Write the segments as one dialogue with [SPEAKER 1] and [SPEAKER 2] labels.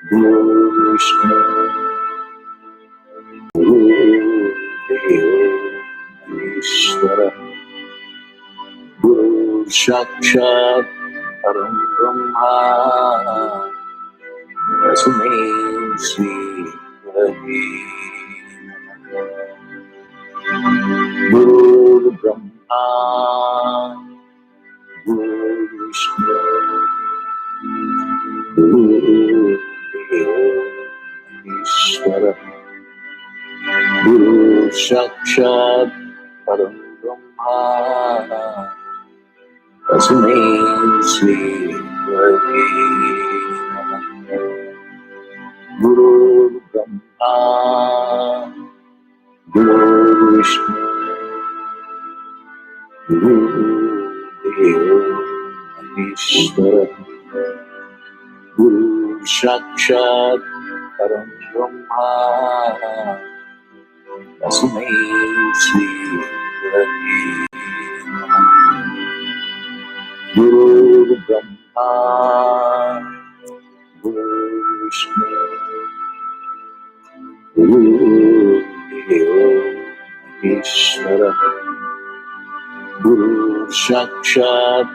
[SPEAKER 1] Guru Vishnu, Guru Deva Ishvara, Guru Sakshat Param Brahma, Tasmai Shri Guru Brahma, Guru Vishnu, Guru Deva Ishvara, Guru Sakshat Param Brahma, Tasmai Shri Guru Brahma, Guru Vishnu, Guru Deva Ishvara, Guru Sakshat Param Brahma, Tasmai Shri Guru Brahma, Guru Vishnu, Guru Deva Ishvara, Guru Sakshat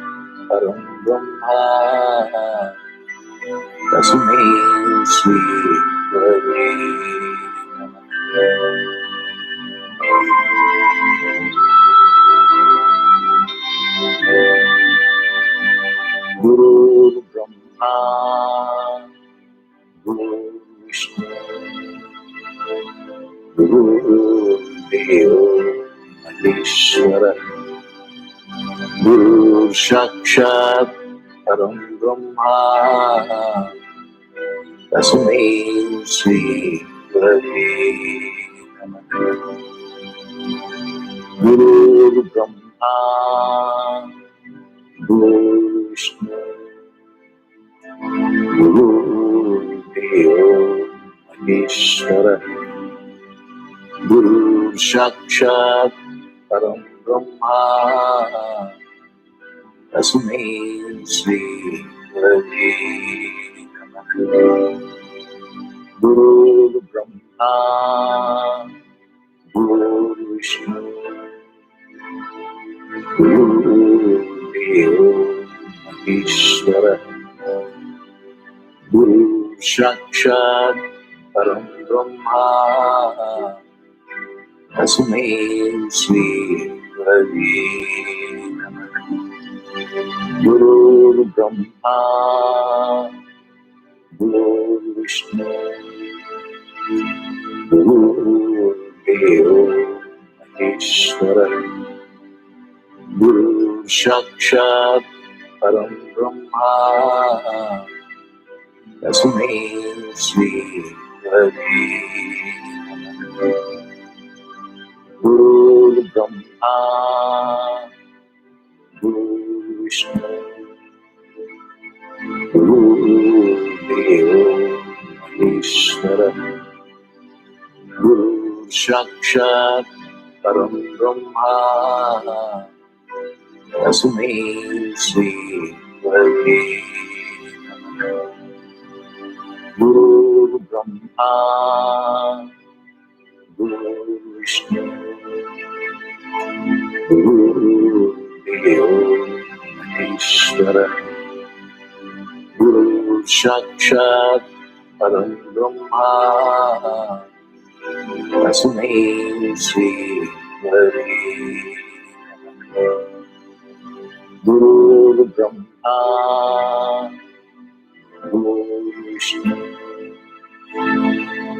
[SPEAKER 1] Param Brahma, Tasmai Shri Guru Brahma, Guru Vishnu, Guru Deva Ishvara, Guru Sakshat Param Brahma, Tasmai Shri Guru Brahma, Guru Vishnu, Guru Deva Ishvara, Guru Sakshat Param Brahma, Tasmai Shri Guru Brahma, Guru Vishnu, Guru Deva Ishvara, Guru Sakshat Param Brahma, Tasmai Shri Guru Brahma, Guru Vishnu, Guru Deva Ishvara, Guru Sakshat Param Brahma, Tasmai Shri Guru Brahma, Guru Vishnu, Guru Deva Ishvara, Guru Sakshat Param Brahma, Tasmai Shri Guru Brahma, Guru Vishnu, Guru Deva Ishvara, Guru Sakshat Param Brahma, Tasmai Shri Guru Brahma, Guru Vishnu,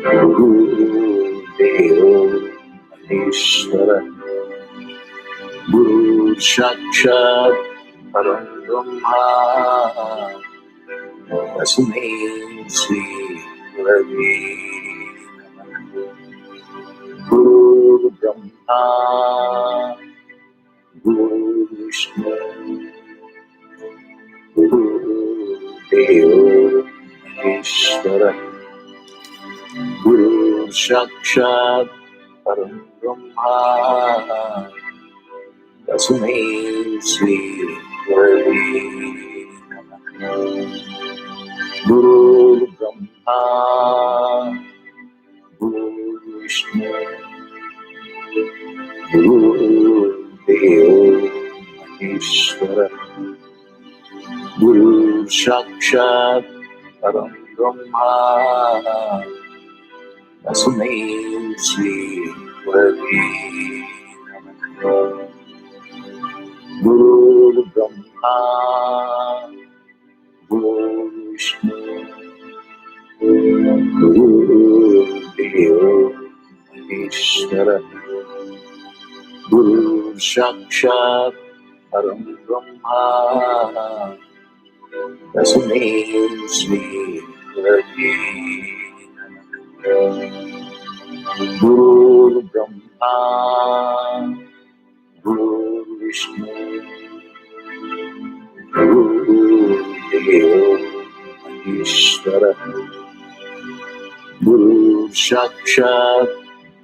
[SPEAKER 1] Guru Deva Ishvara, Guru Sakshat Param Brahma, Tasmai Shri Guru Brahma, Guru Vishnu, Guru Deva Ishvara, Guru Sakshat Param Brahma, Tasmai Shri Guru Brahma, Guru Vishnu, Guru Deo Maheshwara, Guru Sakshat Param Brahma, Tasmai Shri Gurave Namaha. Guru Brahma, Guru Vishnu, Guru Deo Maheshwara, Guru Sakshat Param Brahma, Tasmai Shri Gurave Namaha. Guru Brahma, Guru Vishnu, Guru Deo Maheshwara, Guru Sakshat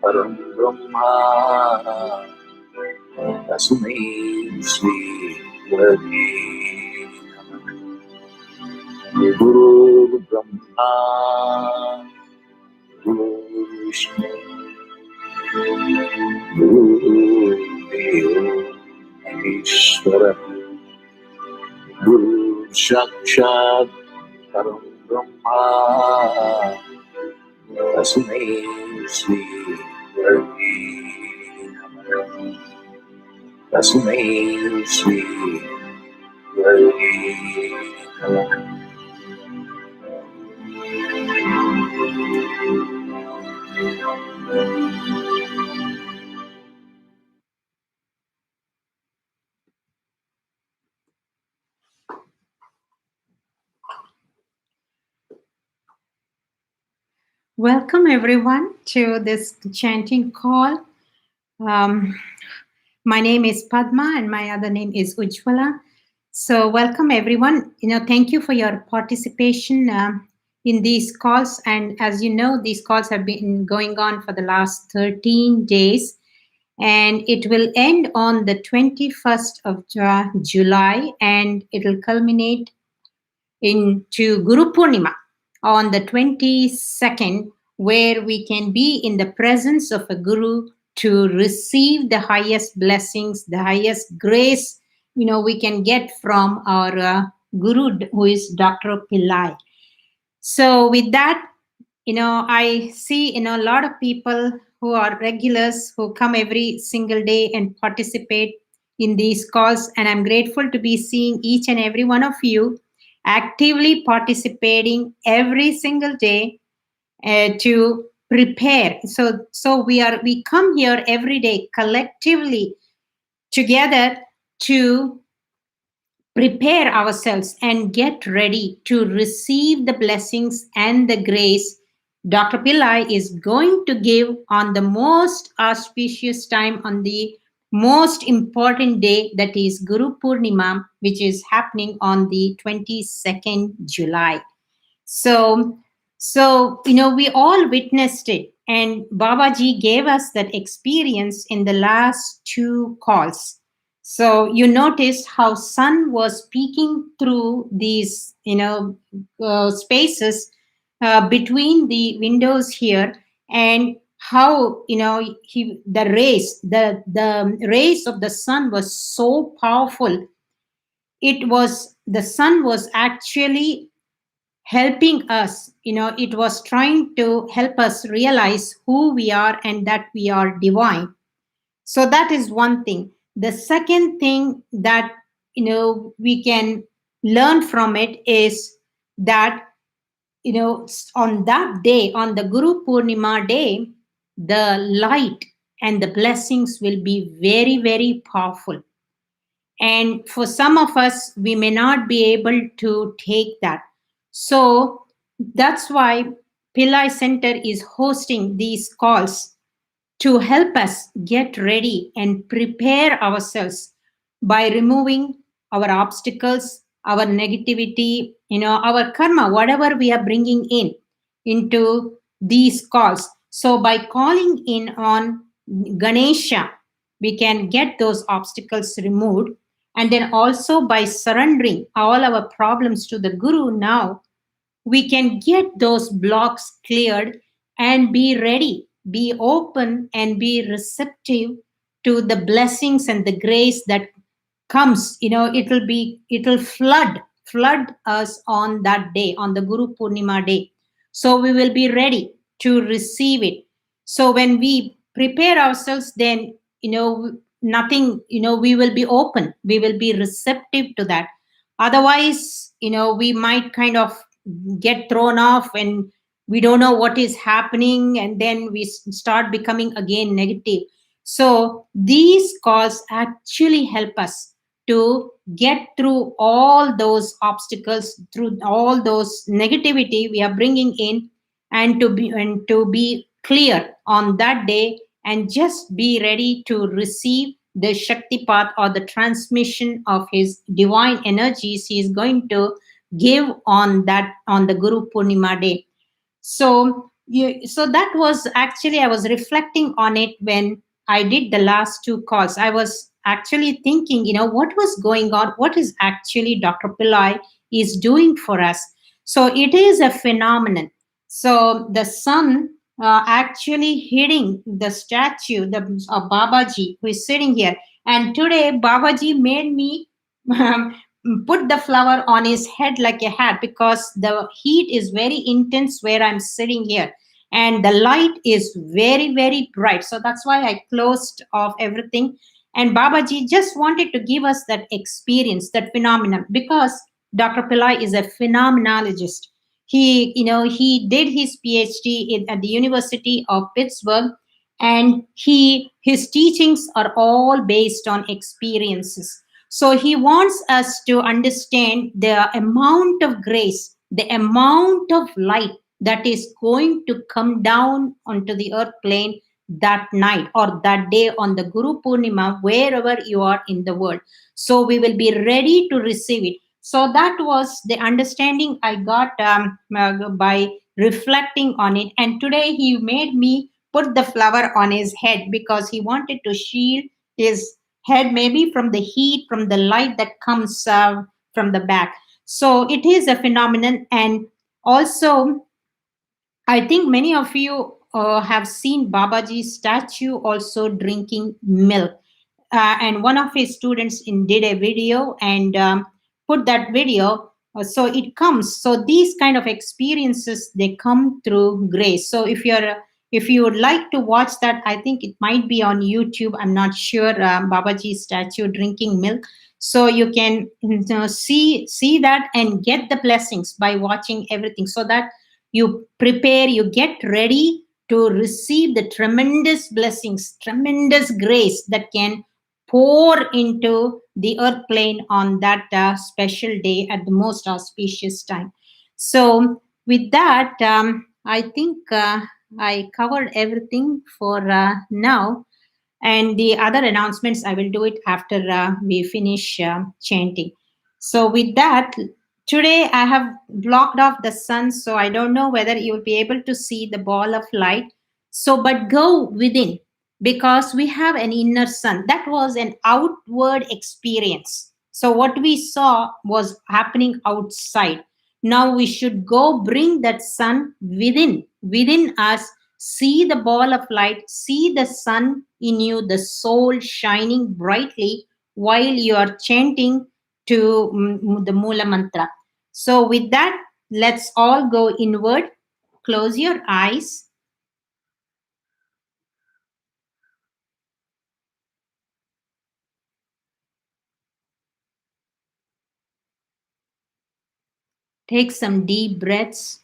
[SPEAKER 1] Param Brahma, Tasmai Shri Gurave Namaha. Guru Brahma, Guru Vishnu, Guru Deo Maheshwara, Guru Sakshat Param Brahma, Tasmai Shri Gurave Namaha. Tasmai Shri Gurave Namaha.
[SPEAKER 2] Welcome everyone to this chanting call. My name is Padma and my other name is Ujjwala. So welcome everyone. Thank you for your participation in these calls. And as you know, these calls have been going on for the last 13 days. And it will end on the 21st of July, and it will culminate into Guru Purnima on the 22nd, where we can be in the presence of a Guru to receive the highest blessings, the highest grace, we can get from our Guru, who is Dr. Pillai. So with that, I see, a lot of people who are regulars who come every single day and participate in these calls. And I'm grateful to be seeing each and every one of you actively participating every single day to prepare. So we come here every day collectively together to prepare ourselves and get ready to receive the blessings and the grace Dr. Pillai is going to give on the most auspicious time, on the most important day, that is Guru Purnima, which is happening on the 22nd July. So we all witnessed it, and Babaji gave us that experience in the last two calls. So you noticed how sun was peeking through these, spaces between the windows here, and how the rays of the sun was so powerful. The sun was actually helping us. It was trying to help us realize who we are and that we are divine. So that is one thing. The second thing that we can learn from it is that on that day, on the Guru Purnima day, the light and the blessings will be very, very powerful. And for some of us, we may not be able to take that. So that's why Pillai Center is hosting these calls to help us get ready and prepare ourselves by removing our obstacles, our negativity, our karma, whatever we are bringing into these calls. So by calling in on Ganesha, we can get those obstacles removed. And then also by surrendering all our problems to the Guru now, we can get those blocks cleared and be ready, be open, and be receptive to the blessings and the grace that comes. It'll flood us on that day, on the Guru Purnima day. So we will be ready to receive it. So when we prepare ourselves, then nothing, we will be open, we will be receptive to that. Otherwise, we might kind of get thrown off, and we don't know what is happening, and then we start becoming again negative. So these calls actually help us to get through all those obstacles, through all those negativity we are bringing in, and to be clear on that day, and just be ready to receive the Shakti path, or the transmission of his divine energies he is going to give on the Guru Purnima day. So that was actually, I was reflecting on it when I did the last two calls. I was actually thinking, what was going on, what is actually Dr. Pillai is doing for us. So it is a phenomenon. So the sun actually hitting the statue, the of Babaji who is sitting here. And today Babaji made me um, put the flower on his head like a hat, because the heat is very intense where I'm sitting here, and the light is very, very bright. So that's why I closed off everything. And Babaji just wanted to give us that experience, that phenomenon, because Dr. Pillai is a phenomenologist. He did his PhD at the University of Pittsburgh, and his teachings are all based on experiences. So he wants us to understand the amount of grace, the amount of light that is going to come down onto the earth plane that night or that day on the Guru Purnima, wherever you are in the world. So we will be ready to receive it. So that was the understanding I got by reflecting on it. And today he made me put the flower on his head, because he wanted to shield his head, maybe from the heat, from the light that comes from the back. So it is a phenomenon. And also, I think many of you have seen Babaji's statue also drinking milk. And one of his students did a video and put that video. So it comes. So these kind of experiences, they come through grace. So if you would like to watch that, I think it might be on YouTube. I'm not sure. Babaji's statue drinking milk. So you can see that and get the blessings by watching everything. So that you prepare, you get ready to receive the tremendous blessings, tremendous grace that can pour into the earth plane on that special day at the most auspicious time. So, with that, I think I covered everything for now. And the other announcements, I will do it after we finish chanting. So, with that, today I have blocked off the sun, so I don't know whether you will be able to see the ball of light. So, but go within, because we have an inner sun. That was an outward experience. So, what we saw was happening outside. Now we should go bring that sun within us. See the ball of light, see the sun in you, the soul shining brightly while you are chanting to the Mula Mantra. So, with that, let's all go inward. Close your eyes. Take some deep breaths.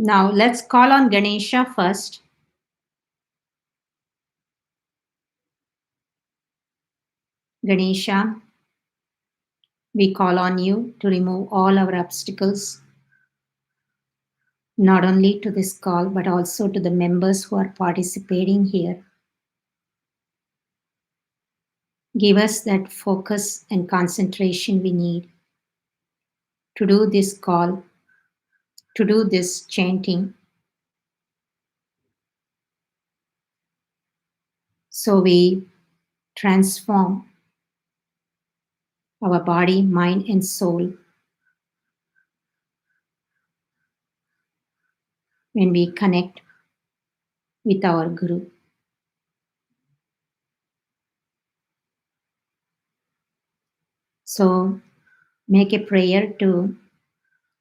[SPEAKER 2] Now, let's call on Ganesha first. Ganesha, we call on you to remove all our obstacles, not only to this call, but also to the members who are participating here. Give us that focus and concentration we need to do this call, to do this chanting. So we transform our body, mind, and soul when we connect with our Guru. So make a prayer to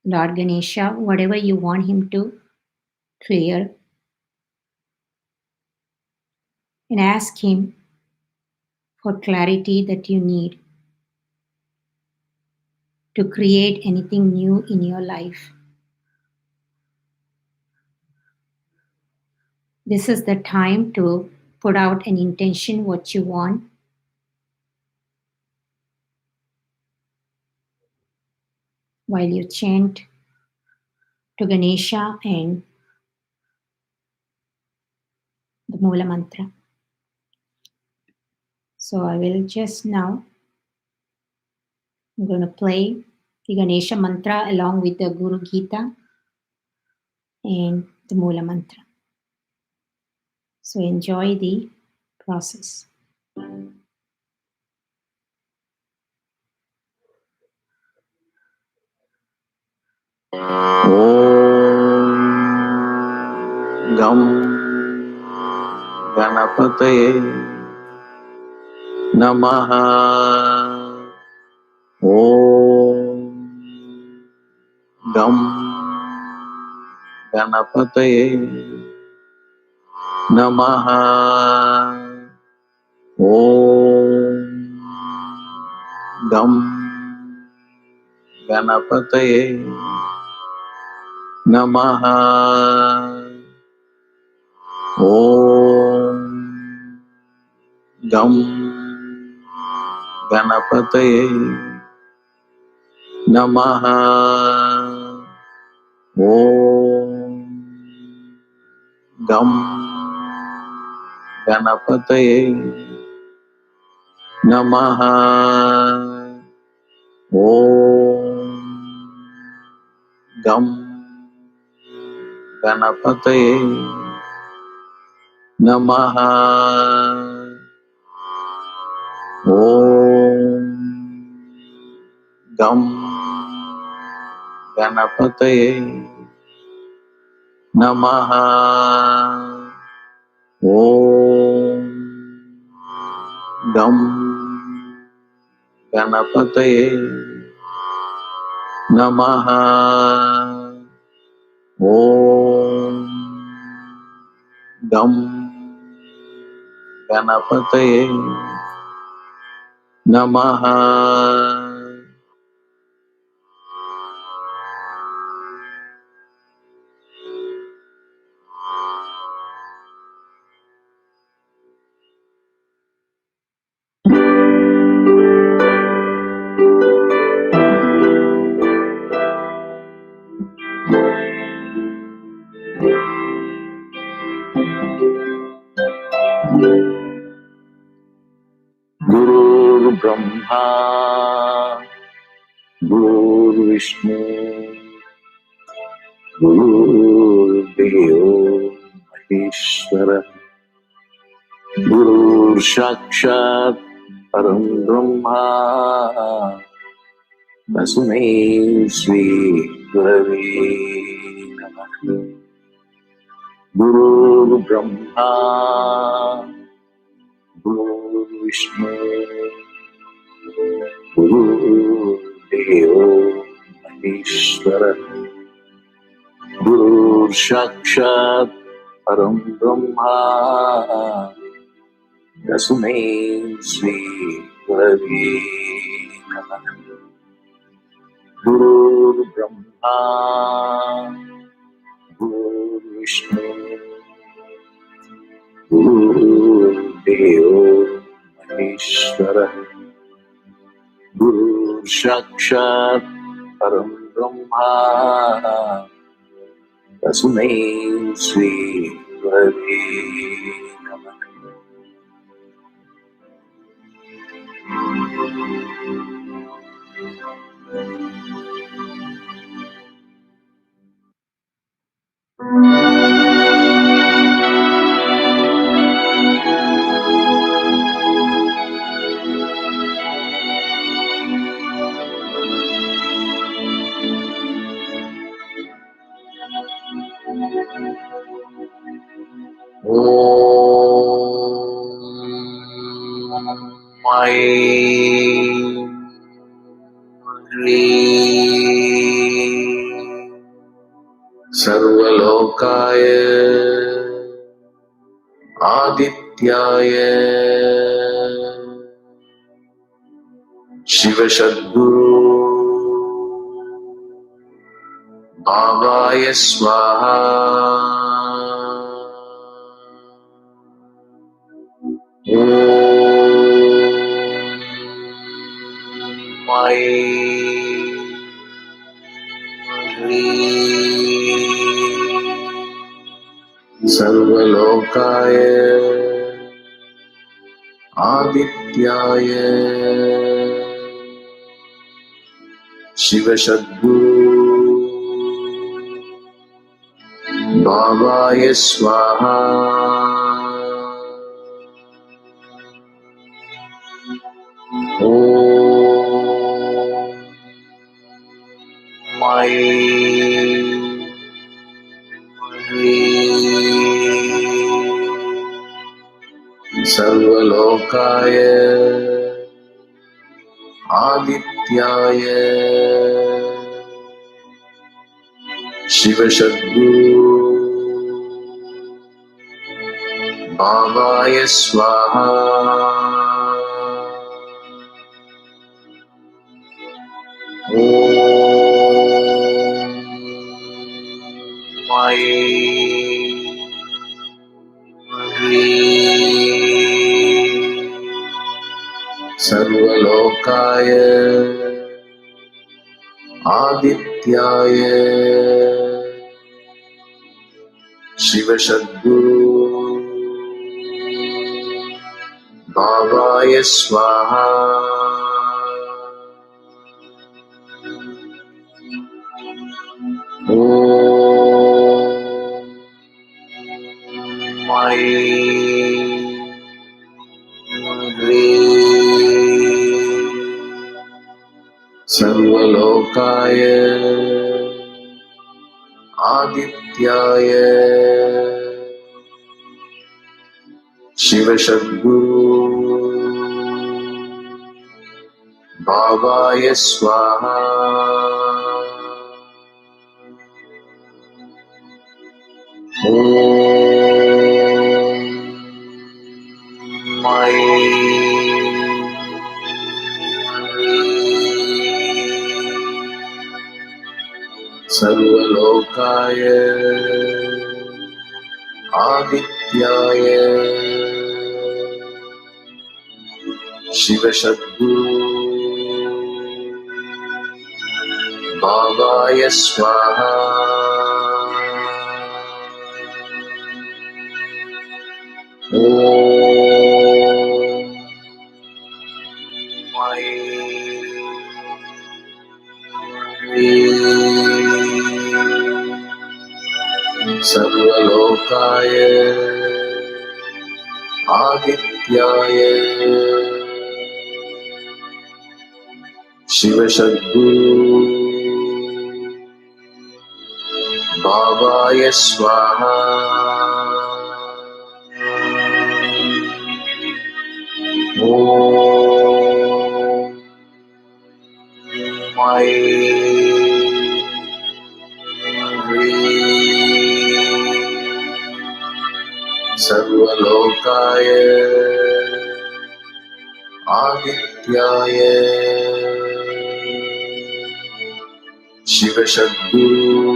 [SPEAKER 2] Lord Ganesha, whatever you want him to clear, and ask him for clarity that you need to create anything new in your life. This is the time to put out an intention what you want. While you chant to Ganesha and the Mula Mantra. So I will just now, I'm going to play the Ganesha Mantra along with the Guru Gita and the Mula Mantra. So enjoy the process.
[SPEAKER 1] Gam Ganapataye Namaha. Om Gam Ganapataye Namaha. Om Gam Ganapataye Namaha. Om Gam Ganapataye Namaha. Om Gam Ganapataye Namaha. Om Gam Ganapataye Namaha. Om Gam Ganapataye Namaha. Om Gam Ganapataye Namaha. Om Gam Ganapataye Namaha. Guru Brahma Guru Vishnu Guru Deo Maheshwara Guru Sakshat Param Brahma Tasmai Shri Gurave Namah. Guru Brahma Guru Vishnu Guru Deo Maheshwara Guru Sakshat Param Brahma Tasmai Shri Gurave Namah. Guru Brahma Guru Vishnu Guru Deo Maheshwara Guru Sakshat Param Brahma Tasmai Shri Gurave Namah. ॐ ऐं ह्रीं सर्वलोकाय आदित्याय शिवशद्गुरु भावाय स्वाहा ॐ ऐं ह्रीं सर्वलोकाय आदित्याय शिवशद्गुरु भावाय स्वाहा ॐ ऐं ह्रीं सर्वलोकाय आदित्याय शिवशद्गुरु भावाय स्वाहा ॐ ऐं ह्रीं सर्वलोकाय आदित्याय शिवशद्गुरु भावाय स्वाहा ॐ ऐं ह्रीं सर्वलोकाय आदित्याय शिवशद्गुरु भावाय स्वाहा ॐ सर्वलोकाय आदित्याय शिवशद्गुरु भावाय स्वाहा ॐ सर्वलोकाय आदित्याय शिवशद्गुरु भावाय स्वाहा ॐ सर्वलोकाय आदित्याय शिवशद्गुरु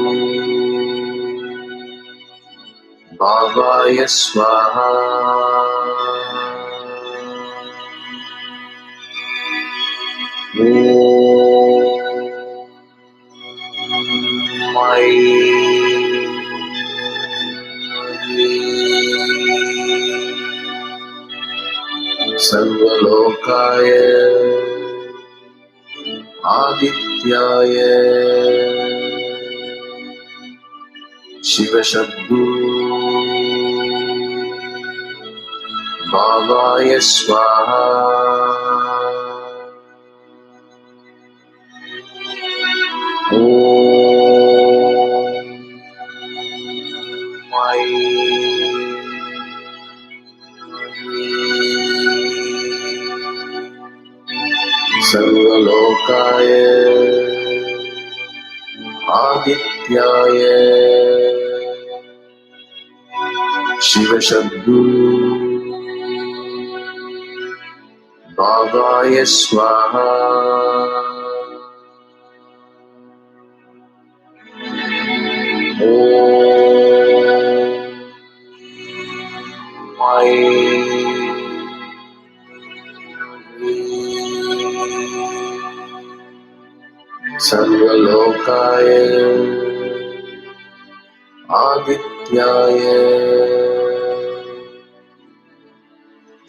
[SPEAKER 1] भावाय स्वाहा ॐ सर्वलोकाय आदित्याय शिवशद्गुरु भावाय स्वाहा ॐ सर्वलोकाय आदित्याय शिवशब्दुः भावाय स्वाहा सर्वलोकाय आदित्याय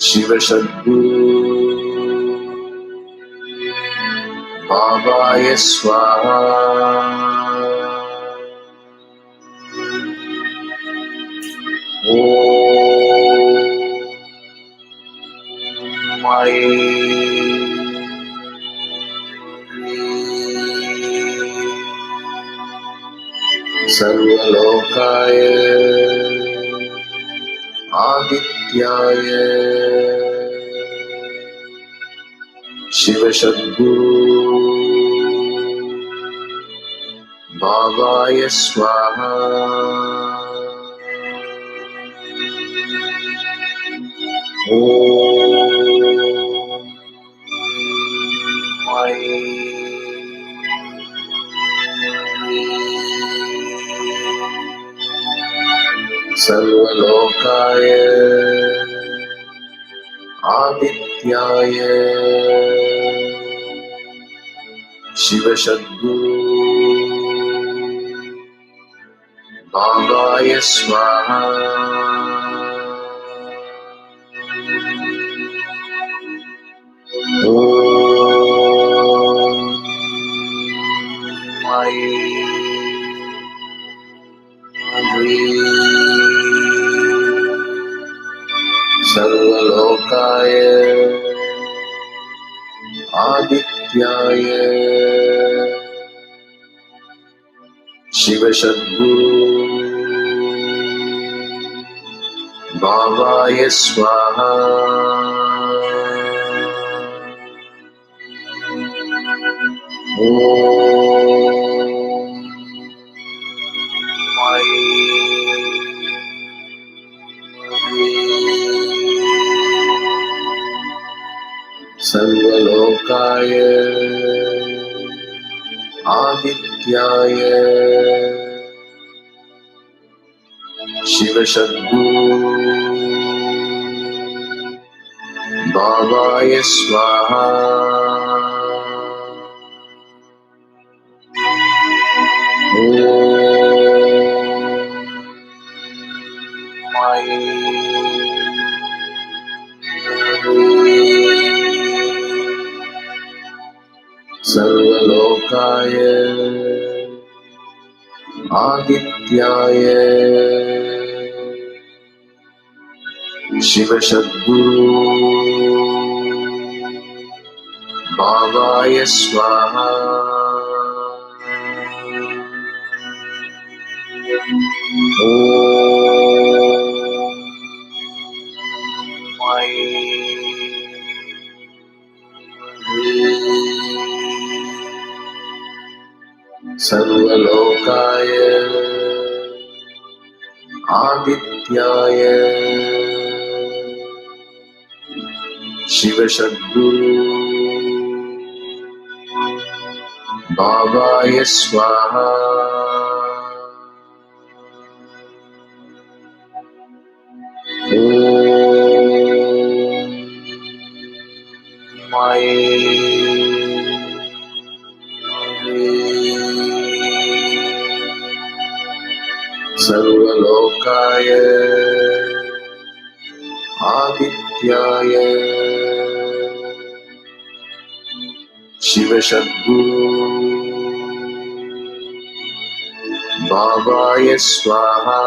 [SPEAKER 1] शिवशब्दुः भावाय स्वाहा सर्वलोकाय आदित्याय शिवशब्दुः भावाय स्वाहा सर्वलोकाय आदित्याय शिवशब्दुः भावाय स्वाहा सर्वलोकाय आदित्याय शिवशब्दुः भावाय स्वाहा सर्वलोकाय आदित्याय शिवशब्दुः भावाय स्वाहा सर्वलोकाय आदित्याय शिवशब्दुः भावाय स्वाहा सर्वलोकाय आदित्याय शिवशब्दुः भावाय स्वाहा सर्वलोकाय आदित्याय शिवशब्दुः भावाय स्वाहा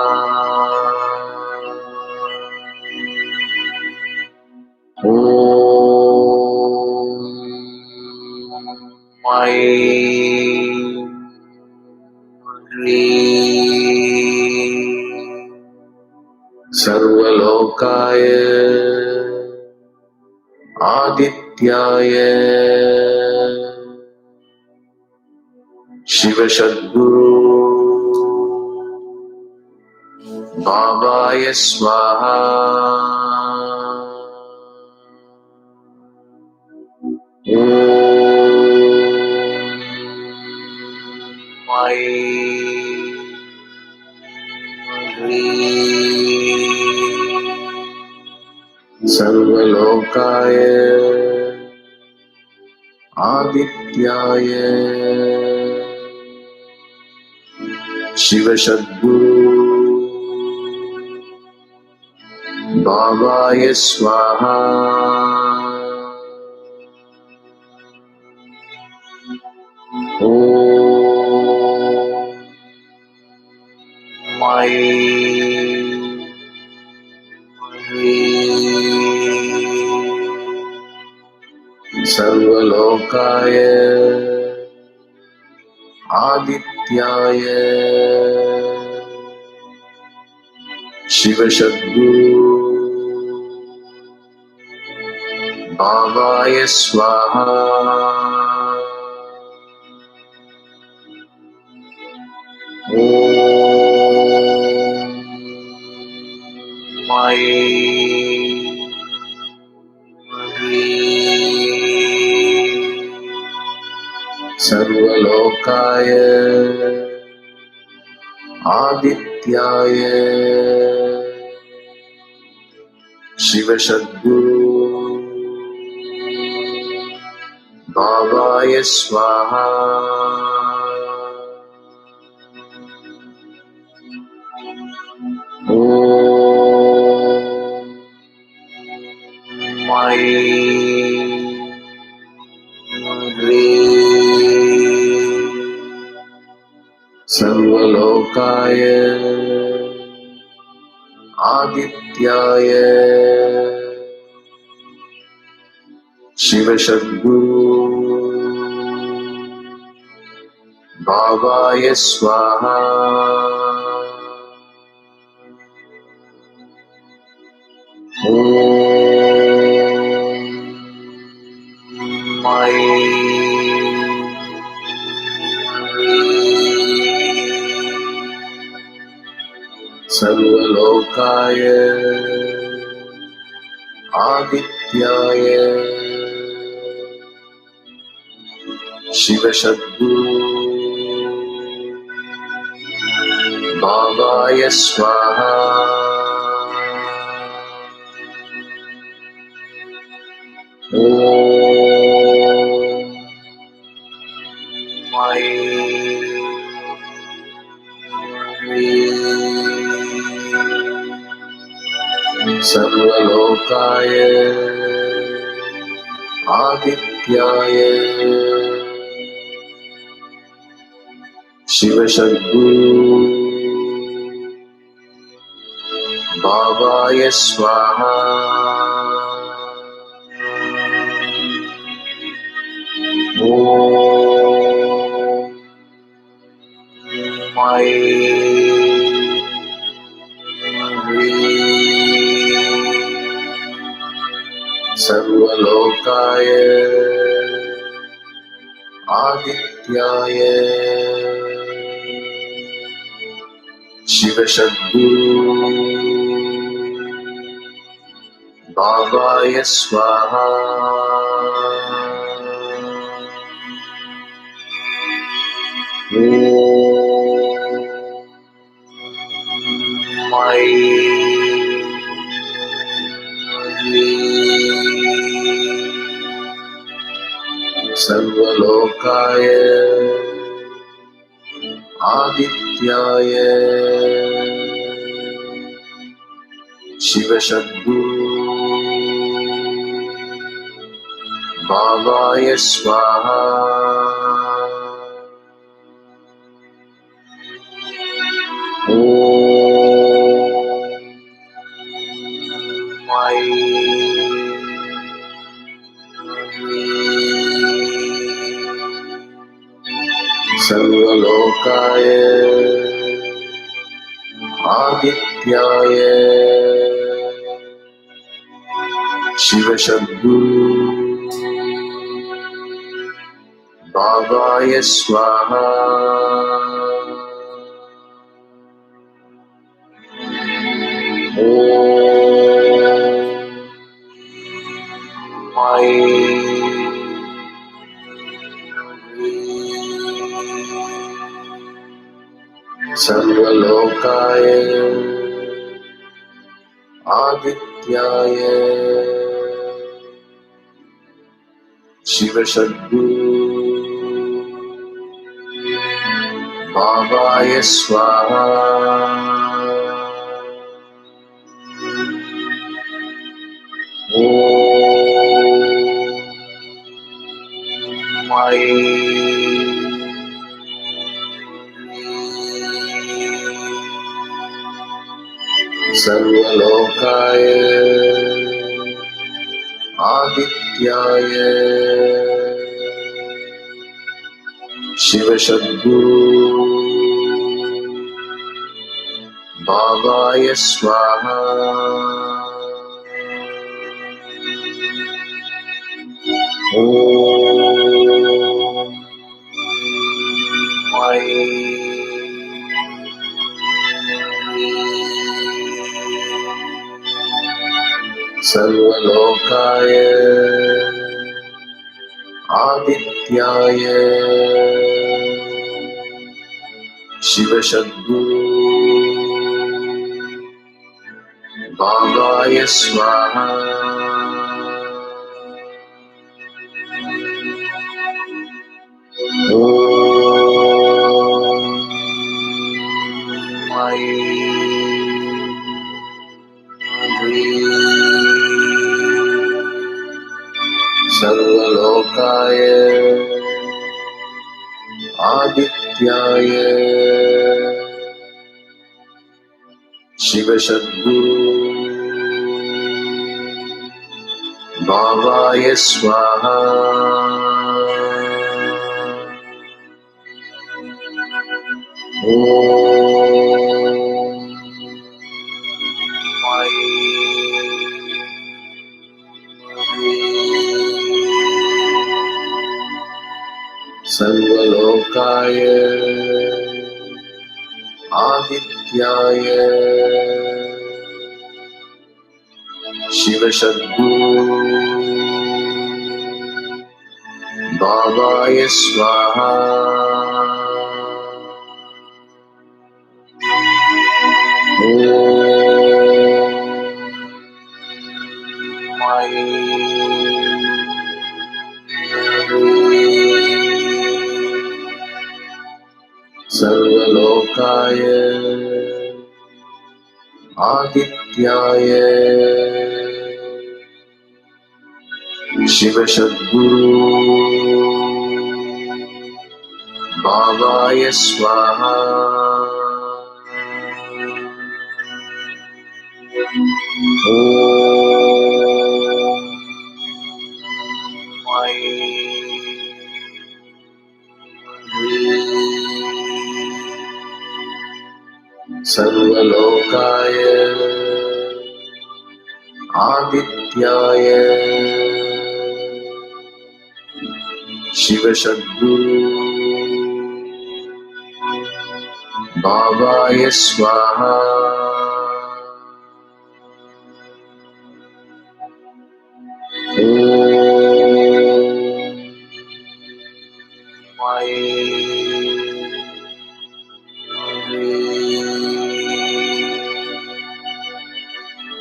[SPEAKER 1] सर्वलोकाय आदित्याय शिवशद्गुरु बाबाय स्वाहा। ॐ सर्वलोकाय आदित्याय शिवशद्गुरु बाबाय स्वाहा। ॐ सर्वलोकाय आदित्याय शिवशद्गुरु बाबाय स्वाहा। ॐ सर्वलोकाय आदित्याय शिवशद्गुरु बाबाय स्वाहा। ॐ सर्वलोकाय आदित्याय शिवशद्गुरु बाबाय स्वाहा। ॐ सर्वलोकाय आदित्याय शिवशद्गुरु बाबाय स्वाहा। ॐ सर्वलोकाय आदित्याय शिवशद्गुरु बाबाय स्वाहा। ॐ सर्वलोकाय आदित्याय शिवशद्गुरु बाबाय स्वाहा। ॐ सर्वलोकाय आदित्याय शिवशद्गुरु बाबाय स्वाहा। ॐ सर्वलोकाय आदित्याय आदित्याय शिवशद्गुरु बाबाय स्वाहा सर्वलोकाय आदित्याय शिवशद्गुरु बाबाय स्वाहा सर्वलोकाय आदित्याय शिवशद्गुरु बाबाय स्वाहा सर्वलोकाय आदित्याय शिवशद्गुरु बाबाय स्वाहा सर्वलोकाय आदित्याय शिवशद्गुरु बाबाय स्वाहा सर्वलोकाय आदित्याय शिवशद्गुरु बाबाय स्वाहा सर्वलोकाय आदित्याय शिवशद्गुरु बाबाय स्वाहा सर्वलोकाय आदित्याय शिवशद्गुरु बाबाय स्वाहा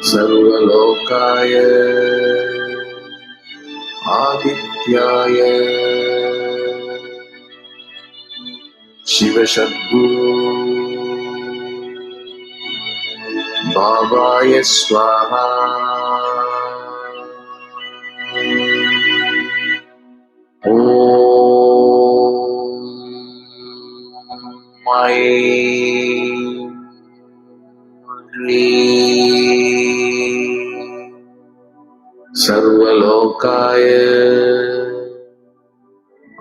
[SPEAKER 1] सर्वलोकाय आदित्याय शिवशद्गुरु बाबाय स्वाहा सर्वलोकाय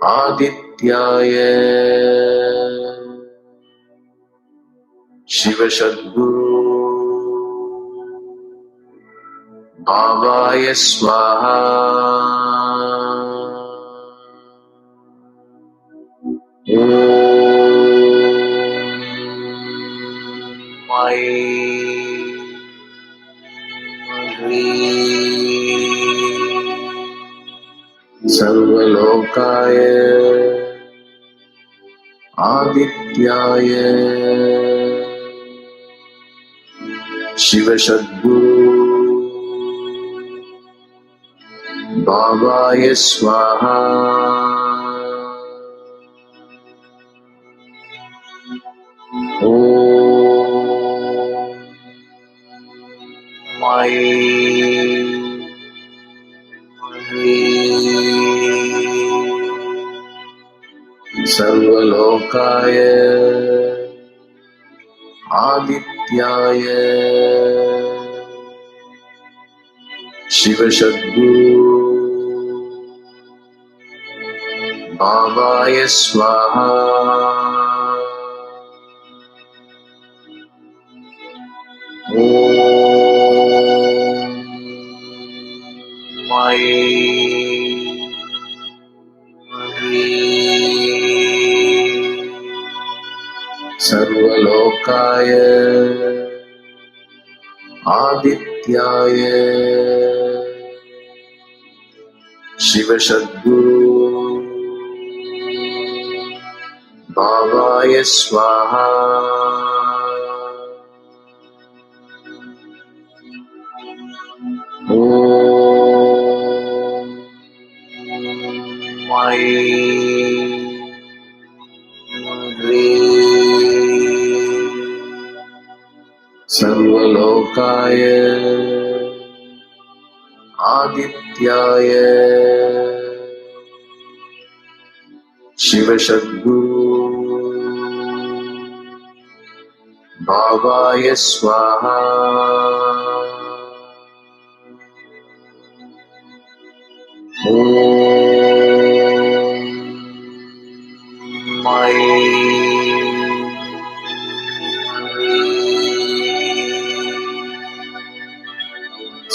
[SPEAKER 1] आदित्याय शिवशद्गुरु भावाय स्वाहा ॐ सर्वलोकाय आदित्याय शिवशद्गुरु भावाय स्वाहा ॐ सर्वलोकाय आदित्याय शिवशद्गुरु भावाय स्वाहा ॐ सर्वलोकाय आदित्याय शिवशद्गुरु भावाय स्वाहा ॐ सर्वलोकाय आदित्याय शिवशद्गुरु भावाय स्वाहा ॐ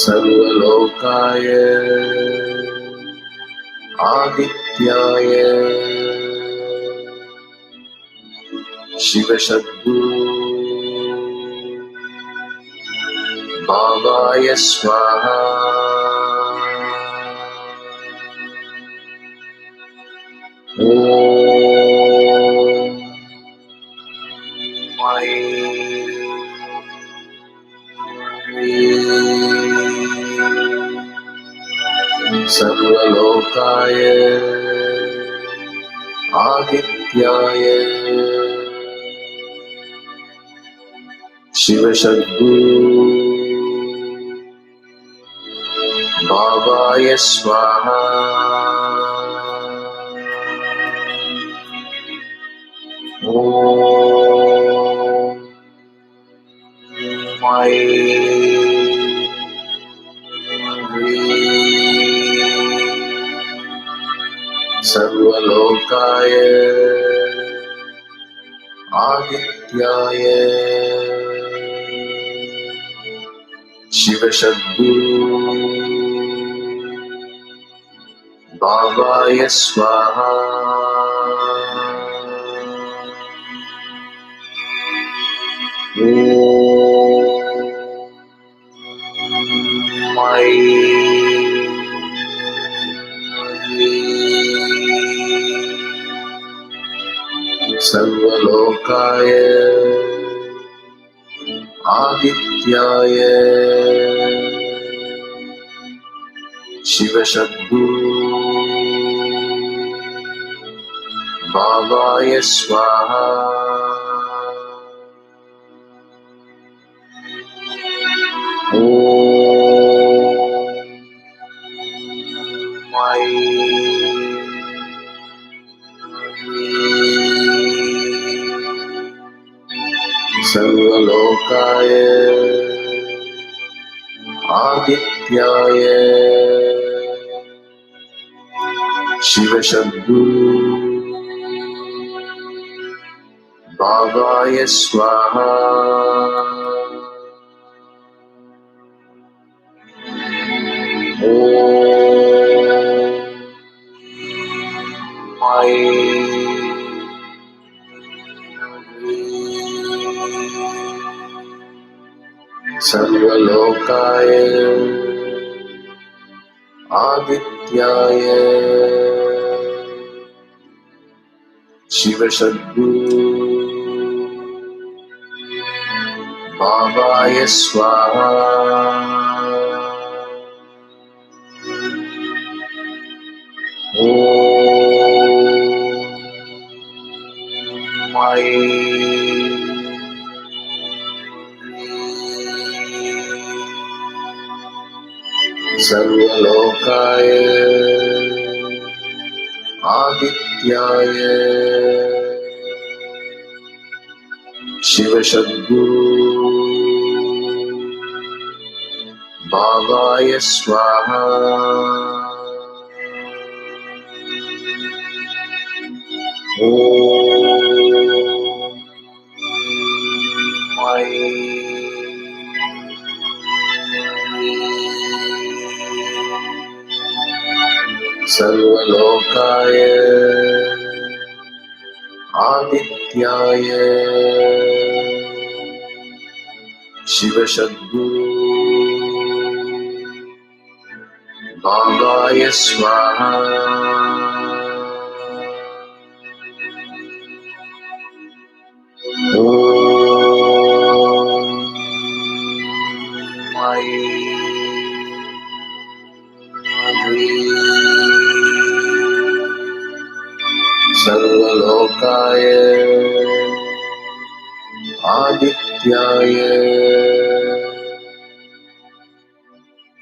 [SPEAKER 1] सर्वलोकाय आदित्याय शिवशद्गुरु भावाय स्वाहा ॐ सर्वलोकाय आदित्याय शिवशद्गुरु भावाय स्वाहा ॐ सर्वलोकाय आदित्याय शिवशद्गुरु भावाय स्वाहा ॐ सर्वलोकाय आदित्याय शिवशद्गुरु भावाय स्वाहा ॐ सर्वलोकाय आदित्याय शिवशद्गुरु भावाय स्वाहा सर्वलोकाय आदित्याय शिवशद्गुरु बाबाय स्वाहा। ॐ सर्वलोकाय आदित्याय शिवशद्गुरु बाबाय स्वाहा। ॐ सर्वलोकाय आदित्याय शिवशद्गुरु बाबाय स्वाहा। ॐ सर्वलोकाय आदित्याय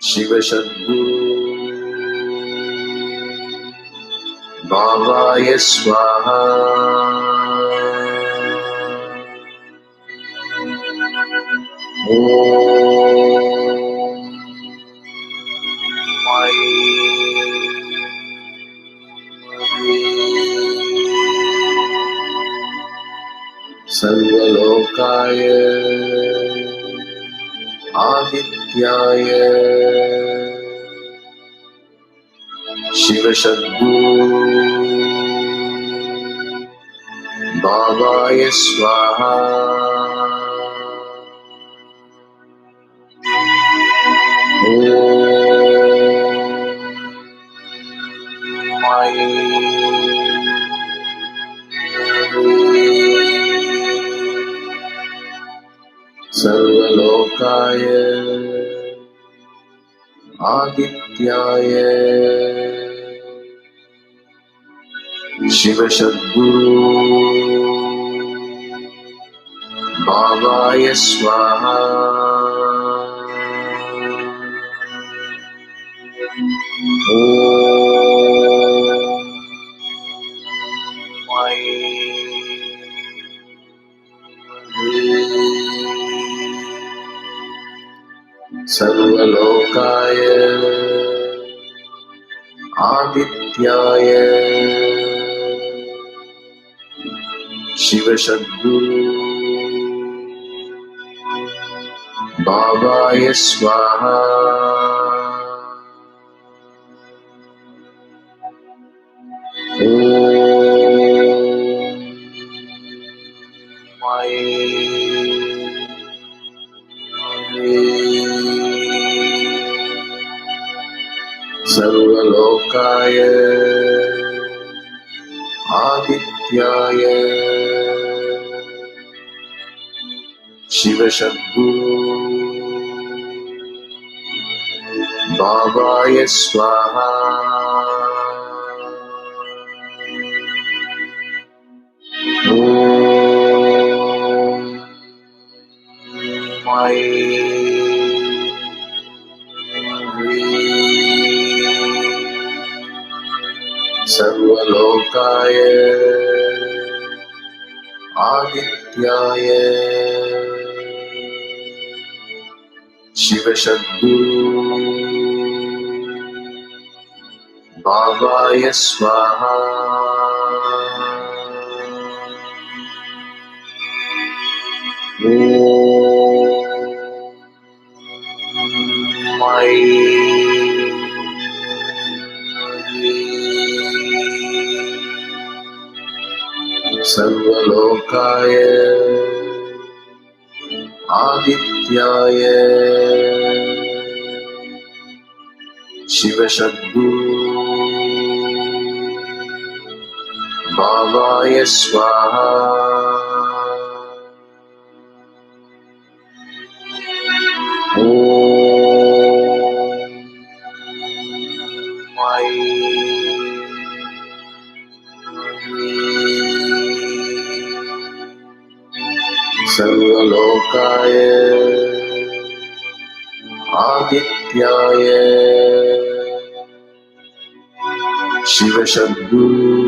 [SPEAKER 1] शिवशद्गुरु बाबाय स्वाहा। ॐ सर्वलोकाय आदित्याय शिवशद्गुरु बाबाय स्वाहा। ॐ सर्वलोकाय आदित्याय शिवशद्गुरु बाबाय स्वाहा। ॐ सर्वलोकाय आदित्याय शिवशद्गुरु बाबाय स्वाहा। ॐ सर्वलोकाय आदित्याय शिवशद्गुरु बाबाय स्वाहा। ॐ सर्वलोकाय आदित्याय शिवशद्गुरु बाबाय स्वाहा। ॐ सर्वलोकाय आदित्याय आदित्याय शिवशद्गुरु भावाय स्वाहा ॐ सर्वलोकाय आदित्याय शिवशद्गुरु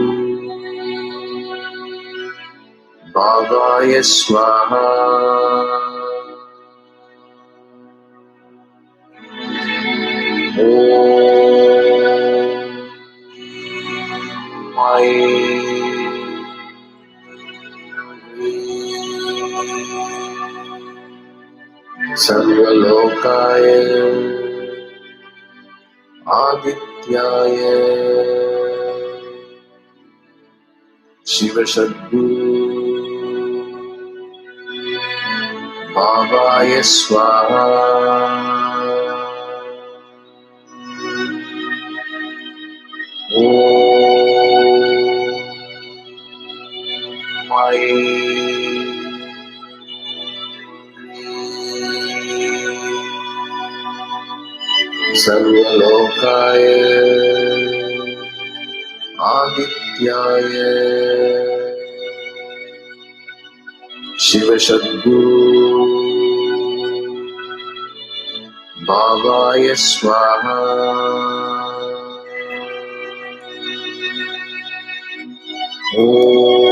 [SPEAKER 1] भावाय स्वाहा ॐ सर्वलोकाय आदित्याय शिवशद्गुरु भावाय स्वाहा ॐ सर्वलोकाय आदित्याय शिवशद्गुरु भावाय स्वाहा ॐ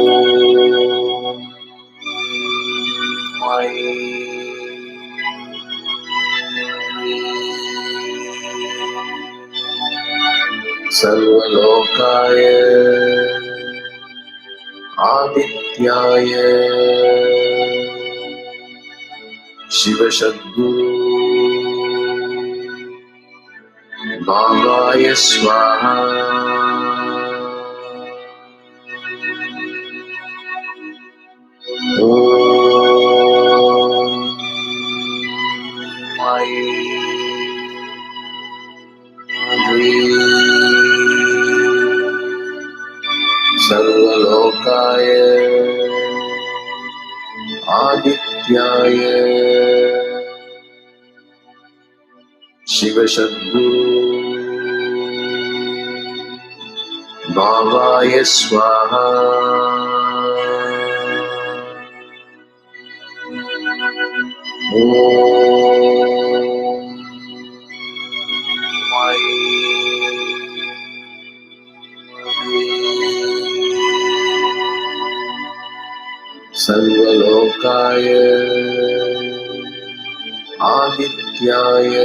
[SPEAKER 1] सर्वलोकाय आदित्याय शिवशद्गुरु भावाय स्वाहा ॐ सर्वलोकाय आदित्याय शिवशद्गुरु भावाय स्वाहा ॐ सर्वलोकाय आदित्याय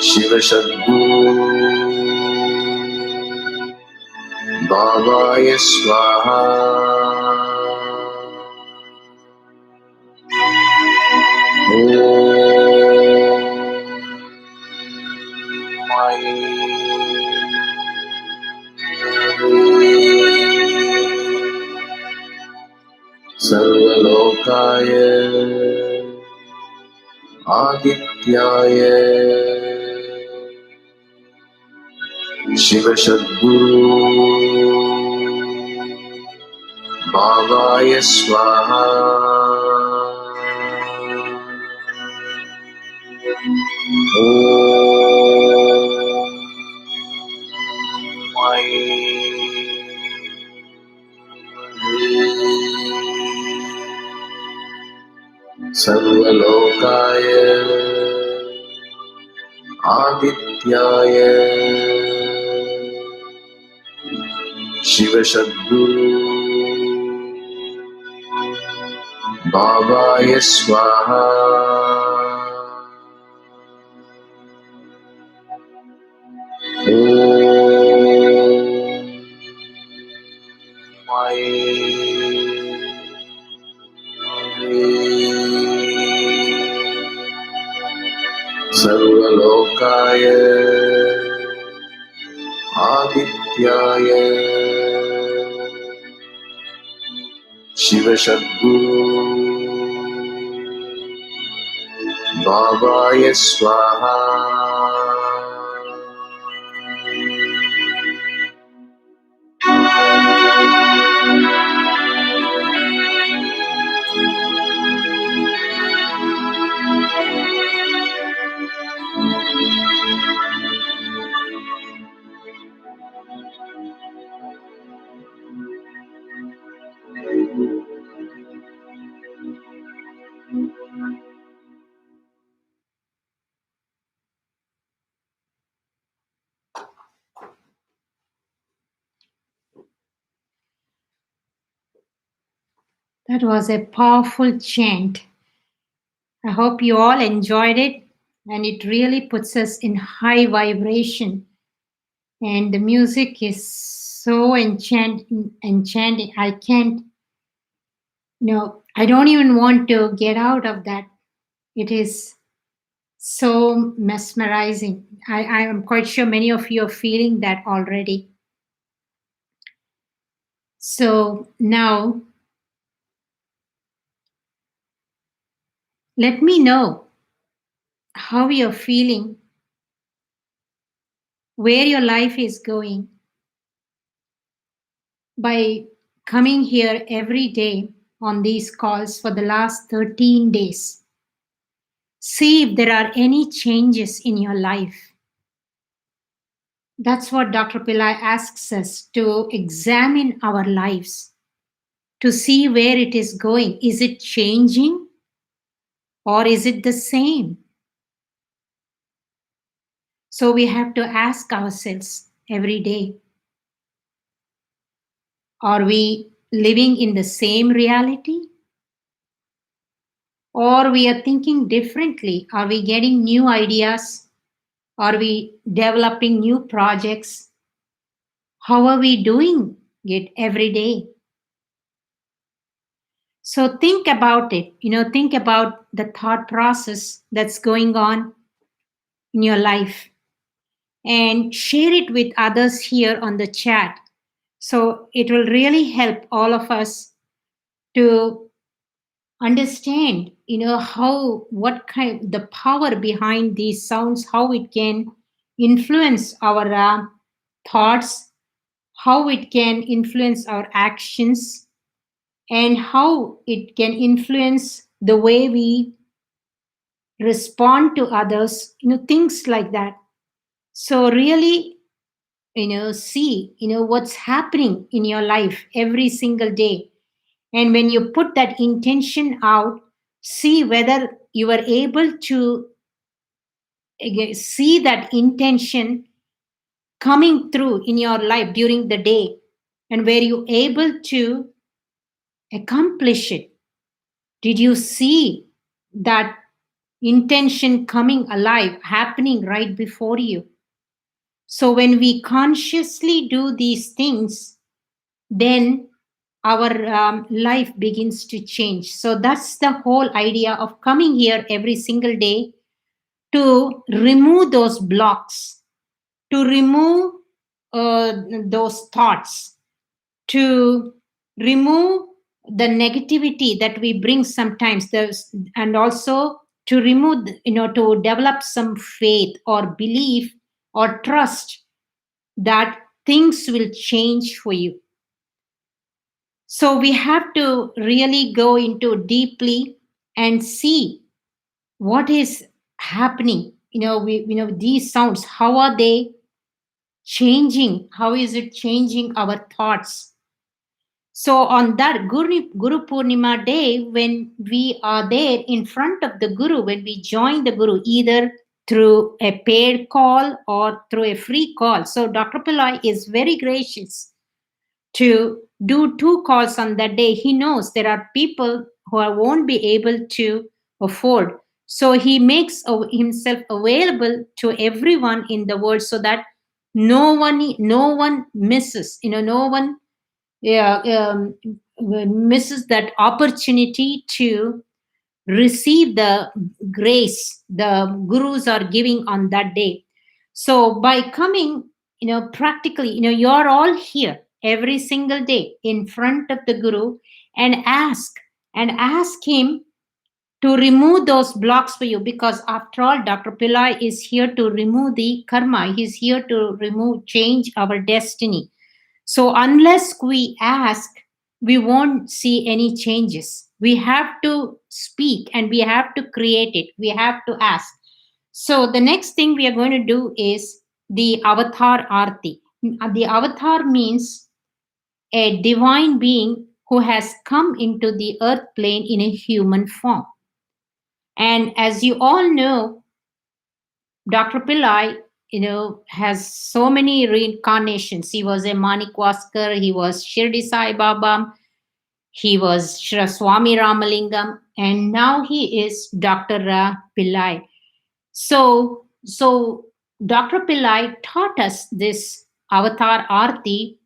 [SPEAKER 1] शिवशद्गुरु भावाय स्वाहा ॐ सर्वलोकाय आदित्याय शिवशद्गुरु भावाय स्वाहा ॐ सर्वलोकाय आदित्याय शिवशद्गुरु भावाय स्वाहा ॐ सर्वलोकाय आदित्याय शिवशद्गुरु Babaya Swaha.
[SPEAKER 2] That was a powerful chant. I hope you all enjoyed it, and it really puts us in high vibration. And the music is so enchanting. I can't, I don't even want to get out of that. It is so mesmerizing. I am quite sure many of you are feeling that already. So now, let me know how you're feeling, where your life is going by coming here every day on these calls for the last 13 days. See if there are any changes in your life. That's what Dr. Pillai asks us to examine our lives, to see where it is going. Is it changing or is it the same? So we have to ask ourselves every day, are we living in the same reality? Or we are thinking differently? Are we getting new ideas? Are we developing new projects? How are we doing it every day? So think about it, think about the thought process that's going on in your life and share it with others here on the chat. So it will really help all of us to understand, how, what kind, the power behind these sounds, how it can influence our thoughts, how it can influence our actions, and how it can influence the way we respond to others, things like that. So really, see, what's happening in your life every single day. And when you put that intention out, see whether you are able to see that intention coming through in your life during the day, and were you able to accomplish it. Did you see that intention coming alive, happening right before you? So when we consciously do these things, then our life begins to change. So that's the whole idea of coming here every single day, to remove those blocks, to remove those thoughts, to remove the negativity that we bring sometimes, and also to remove, to develop some faith or belief or trust that things will change for you. So we have to really go into deeply and see what is happening. These sounds, how are they changing? How is it changing our thoughts? So on that Guru Purnima day, when we are there in front of the Guru, when we join the Guru, either through a paid call or through a free call. So Dr. Pillai is very gracious to do 2 calls on that day. He knows there are people who won't be able to afford. So he makes himself available to everyone in the world, so that no one misses, no one, yeah, misses that opportunity to receive the grace the gurus are giving on that day. So by coming, practically, you're all here every single day in front of the guru, and ask him to remove those blocks for you, because after all, Dr. Pillai is here to remove the karma. He's here to change our destiny. So unless we ask, we won't see any changes. We have to speak and we have to create it. We have to ask. So the next thing we are going to do is the avatar arti. The avatar means a divine being who has come into the earth plane in a human form. And as you all know, Dr. Pillai, has so many reincarnations. He was a Manikwaskar, he was Shirdi Sai Baba, he was Swami Ramalingam, and now he is Dr. Pillai. So Dr. Pillai taught us this avatar arti,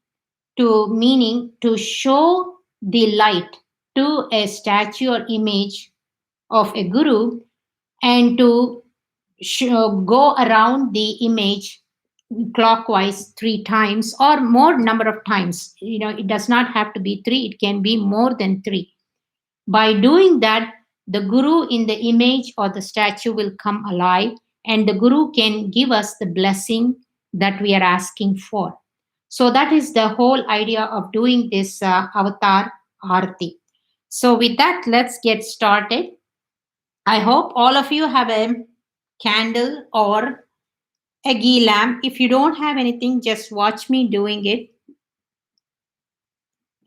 [SPEAKER 2] to meaning to show the light to a statue or image of a guru, and to go around the image clockwise 3 times or more number of times. It does not have to be 3, it can be more than 3. By doing that, the guru in the image or the statue will come alive, and the guru can give us the blessing that we are asking for. So that is the whole idea of doing this avatar arti. So with that, let's get started. I hope all of you have a candle or a ghee lamp. If you don't have anything, just watch me doing it,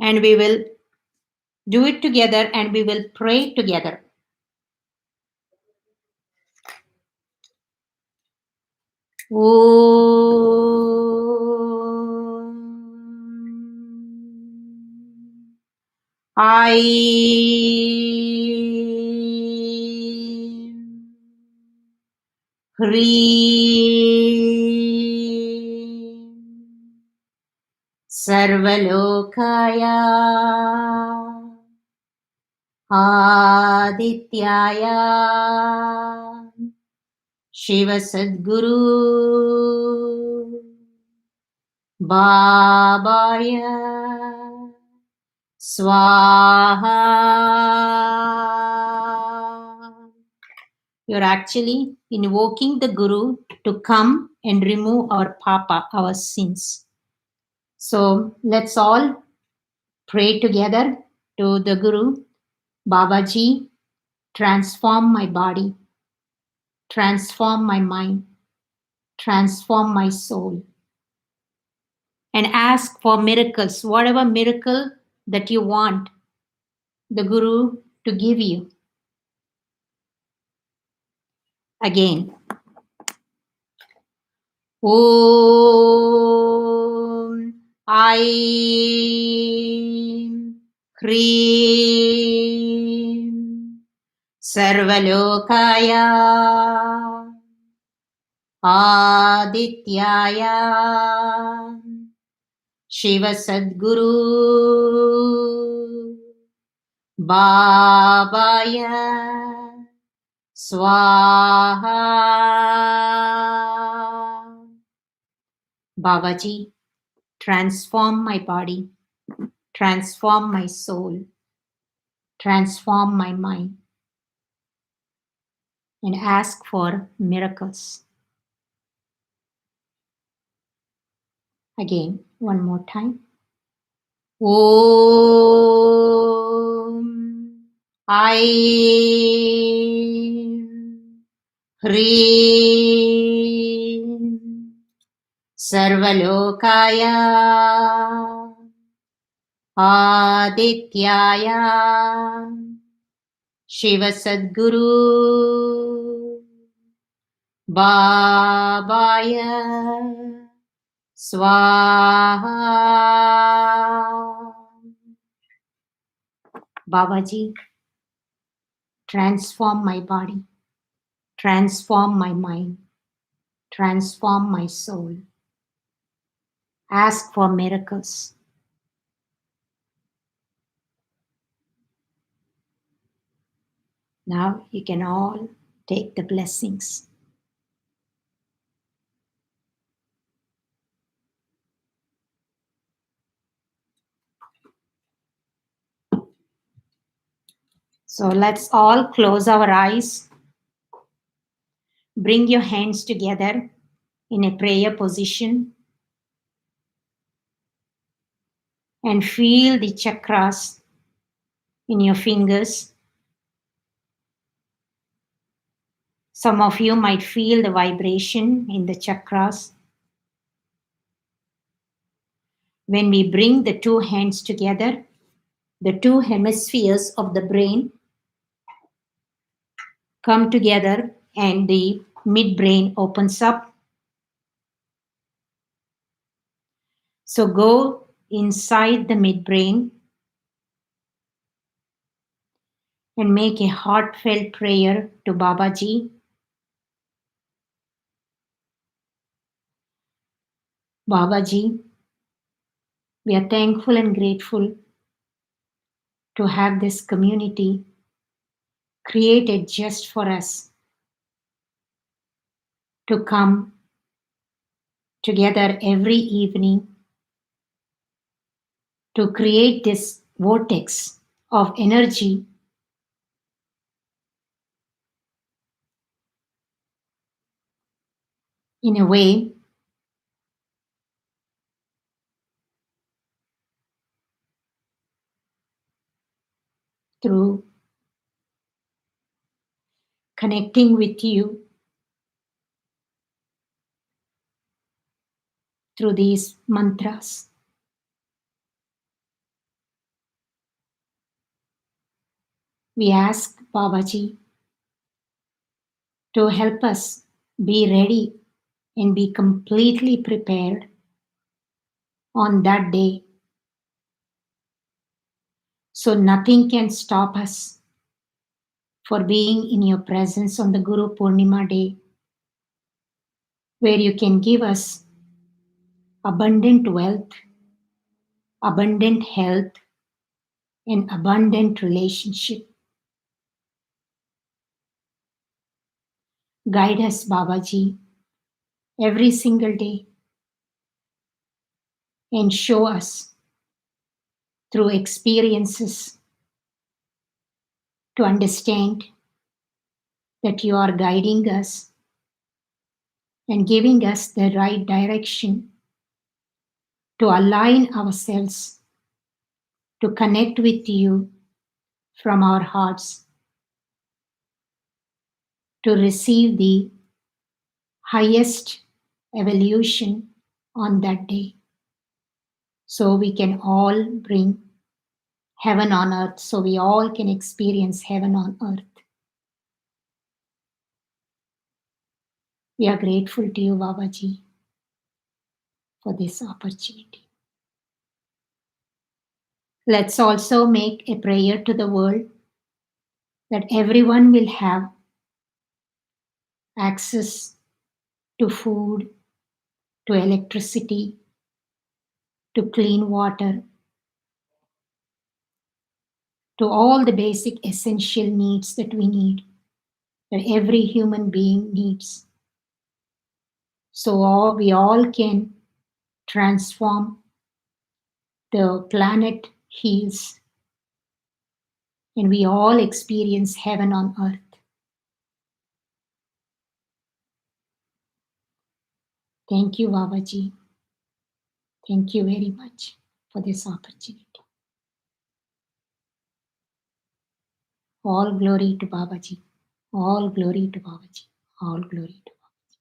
[SPEAKER 2] and we will do it together and we will pray together. I सर्वलोकाया आदित्याया Shiv सद्गुरु बाबाय स्वाहा. You're actually invoking the Guru to come and remove our papa, our sins. So let's all pray together to the Guru. Babaji, transform my body, transform my mind, transform my soul, and ask for miracles, whatever miracle that you want the Guru to give you. Again. Om Aim Hreem Sarvalokaya Adityaya Shiva Sadguru Babaya Swaha. Babaji, transform my body, transform my soul, transform my mind, and ask for miracles. Again, one more time. Om Aim Hreem Sarvalokaya Adityaya Shiva Sadguru Babaya Swaha. Babaji, transform my body, transform my mind, transform my soul. Ask for miracles. Now you can all take the blessings. So let's all close our eyes, bring your hands together in a prayer position, and feel the chakras in your fingers. Some of you might feel the vibration in the chakras. When we bring the two hands together, the two hemispheres of the brain come together and the midbrain opens up. So go inside the midbrain and make a heartfelt prayer to Babaji. Babaji, we are thankful and grateful to have this community created just for us to come together every evening to create this vortex of energy in a way through connecting with you through these mantras. We ask Babaji to help us be ready and be completely prepared on that day so nothing can stop us for being in your presence on the Guru Purnima day, where you can give us abundant wealth, abundant health, and abundant relationship. Guide us, Babaji, every single day and show us through experiences to understand that you are guiding us and giving us the right direction to align ourselves to connect with you from our hearts, to receive the highest evolution on that day, so we can all bring heaven on earth, so we all can experience heaven on earth. We are grateful to you, Babaji, for this opportunity. Let's also make a prayer to the world that everyone will have access to food, to electricity, to clean water, to all the basic essential needs that we need, that every human being needs. So we all can transform the planet heals and we all experience heaven on earth. Thank you, Babaji. Thank you very much for this opportunity. All glory to Babaji. All glory to Babaji. All glory to Babaji.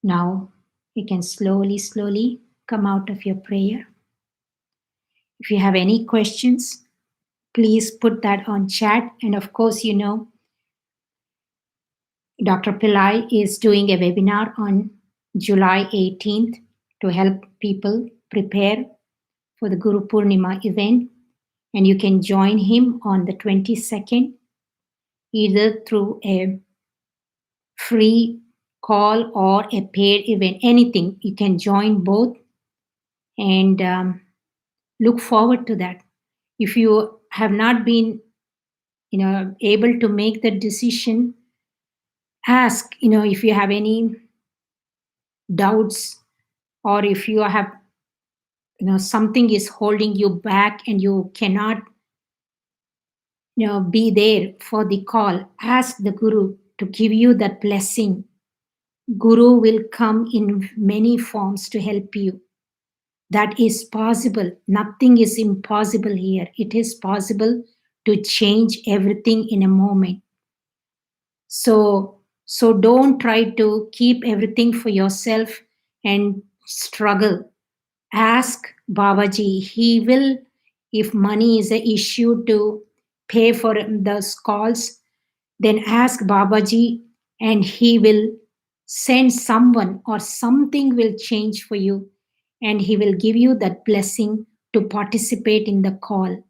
[SPEAKER 2] Now you can slowly come out of your prayer. If you have any questions, please put that on chat. And of course, you know, Dr. Pillai is doing a webinar on July 18th to help people prepare for the Guru Purnima event. And you can join him on the 22nd, either through a free call or a paid event, anything. You can join both and look forward to that. If you have not been, able to make the decision, ask, if you have any doubts or if you have something is holding you back and you cannot be there for the call, ask the Guru to give you that blessing. Guru will come in many forms to help you. That is possible. Nothing is impossible here. It is possible to change everything in a moment. So don't try to keep everything for yourself and struggle. Ask Babaji. He will, if money is an issue to pay for the calls, then ask Babaji and he will send someone or something will change for you and he will give you that blessing to participate in the call.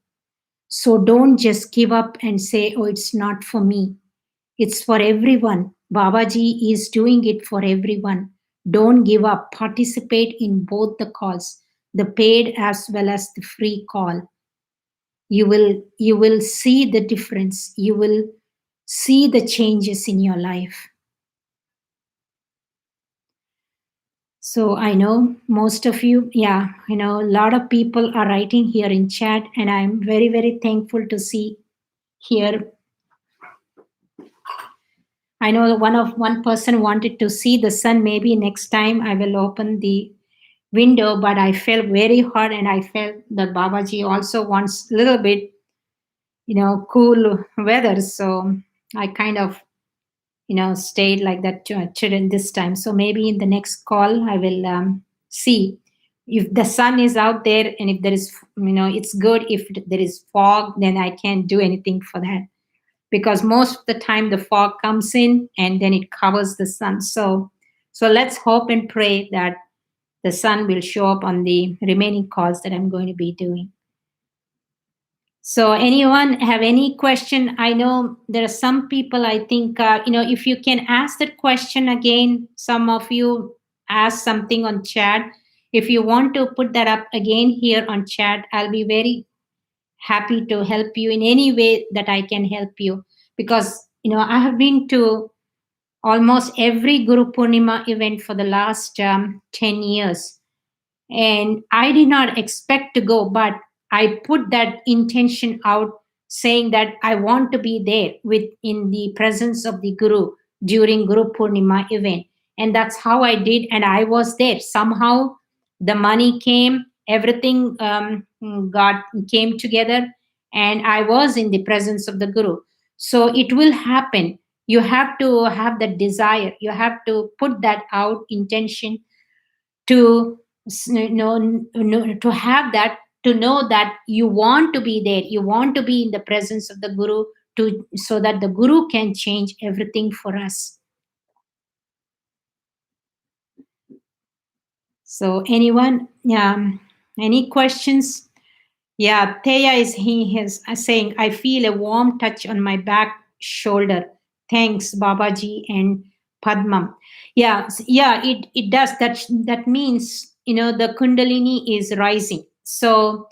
[SPEAKER 2] So don't just give up and say, oh, it's not for me. It's for everyone. Babaji is doing it for everyone. Don't give up. Participate in both the calls, the paid as well as the free call. You will see the difference. You will see the changes in your life. So I know most of you, yeah, I know a lot of people are writing here in chat, and I'm very, very thankful to see here. I know one person wanted to see the sun. Maybe next time I will open the window, but I felt very hot and I felt that Babaji also wants a little bit, cool weather. So I kind of, stayed like that children this time. So maybe in the next call, I will see if the sun is out there and if there is, it's good. If there is fog, then I can't do anything for that because most of the time the fog comes in and then it covers the sun. So let's hope and pray that the sun will show up on the remaining calls that I'm going to be doing. So anyone have any question? I know there are some people, I think, if you can ask that question again, some of you ask something on chat. If you want to put that up again here on chat, I'll be very happy to help you in any way that I can help you. Because, I have been to almost every Guru Purnima event for the last 10 years. And I did not expect to go, but I put that intention out saying that I want to be there with in the presence of the Guru during Guru Purnima event. And that's how I did. And I was there. Somehow the money came, everything got came together, and I was in the presence of the Guru. So it will happen. You have to have that desire. You have to put that out intention to to have that, to know that you want to be there, you want to be in the presence of the Guru, to so that the Guru can change everything for us. So anyone, any questions? Yeah, Theya is saying, I feel a warm touch on my back shoulder. Thanks, Babaji and Padmam. Yeah, yeah, it does. That means the Kundalini is rising. So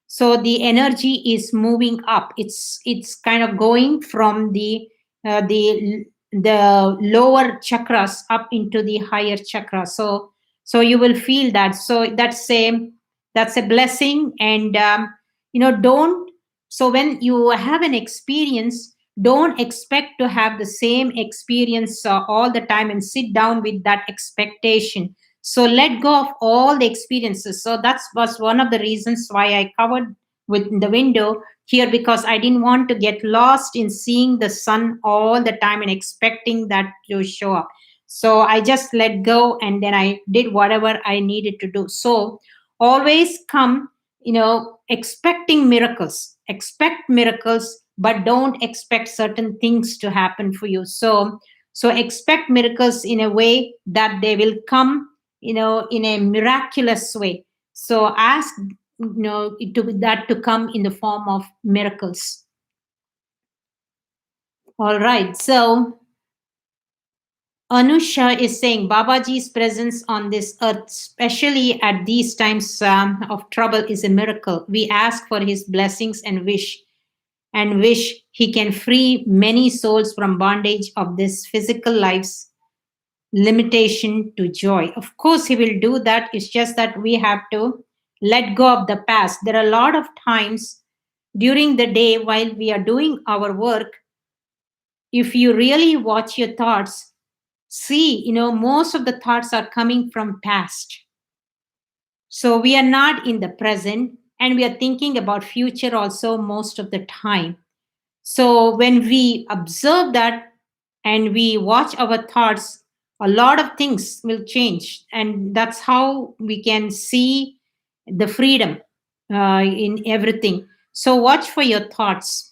[SPEAKER 2] the energy is moving up. It's kind of going from the lower chakras up into the higher chakra. So you will feel that. So that's a blessing. And don't, so when you have an experience, don't expect to have the same experience all the time and sit down with that expectation. So let go of all the experiences. So that was one of the reasons why I covered with the window here, because I didn't want to get lost in seeing the sun all the time and expecting that to show up. So I just let go and then I did whatever I needed to do. So always come, expecting miracles. Expect miracles, but don't expect certain things to happen for you. So expect miracles in a way that they will come, in a miraculous way. So ask, that to come in the form of miracles. All right. So Anusha is saying Babaji's presence on this earth, especially at these times of trouble, is a miracle. We ask for his blessings and wish he can free many souls from bondage of this physical life's limitation to joy. Of course, he will do that. It's just that we have to let go of the past. There are a lot of times during the day while we are doing our work, if you really watch your thoughts, see, most of the thoughts are coming from past. So we are not in the present, and we are thinking about future also most of the time. So when we observe that and we watch our thoughts, a lot of things will change. And that's how we can see the freedom in everything. So watch for your thoughts.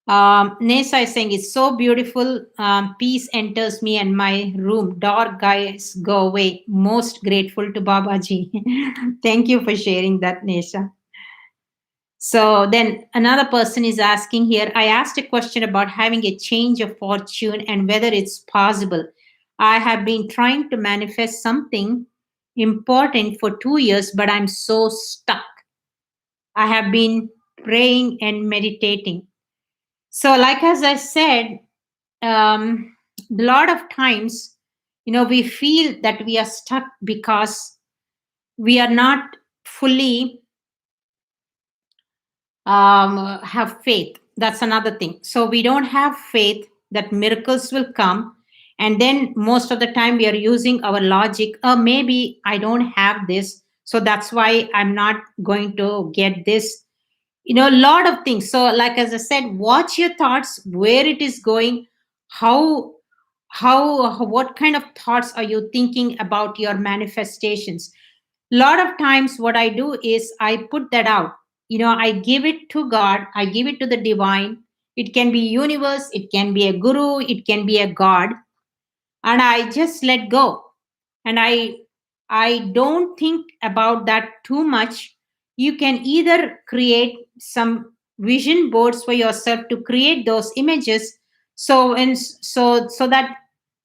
[SPEAKER 2] Nesa is saying it's so beautiful. Peace enters me and my room. Dark guys go away. Most grateful to Babaji. Thank you for sharing that, Nesa. So then another person is asking here, I asked a question about having a change of fortune and whether it's possible. I have been trying to manifest something important for 2 years, but I'm so stuck. I have been praying and meditating. So, like as I said, a lot of times, we feel that we are stuck because we are not fully have faith. That's another thing. So we don't have faith that miracles will come. And then most of the time we are using our logic. Maybe I don't have this. So that's why I'm not going to get this. A lot of things. So, like as I said, watch your thoughts, where it is going, how what kind of thoughts are you thinking about your manifestations. Lot of times what I do is I put that out. I give it to God, I give it to the divine. It can be universe, it can be a guru, it can be a god, and I just let go. And I don't think about that too much. You can either create some vision boards for yourself to create those images, so that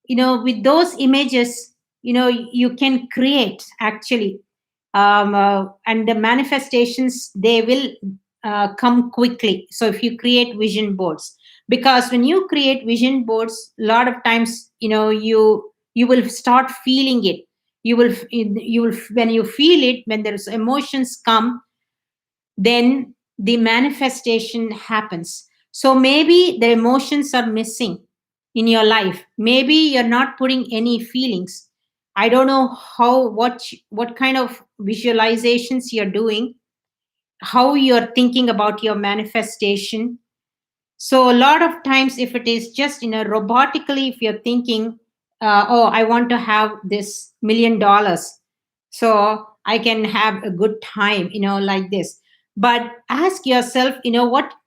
[SPEAKER 2] with those images, you can create actually, and the manifestations, they will come quickly. So if you create vision boards, because when you create vision boards, a lot of times, you will start feeling it. You will when you feel it, when there's emotions come, then the manifestation happens. So maybe the emotions are missing in your life. Maybe you're not putting any feelings. I don't know what kind of visualizations you're doing, how you're thinking about your manifestation. So a lot of times, if it is just robotically, if you're thinking, oh, I want to have this $1 million, so I can have a good time, like this. But ask yourself,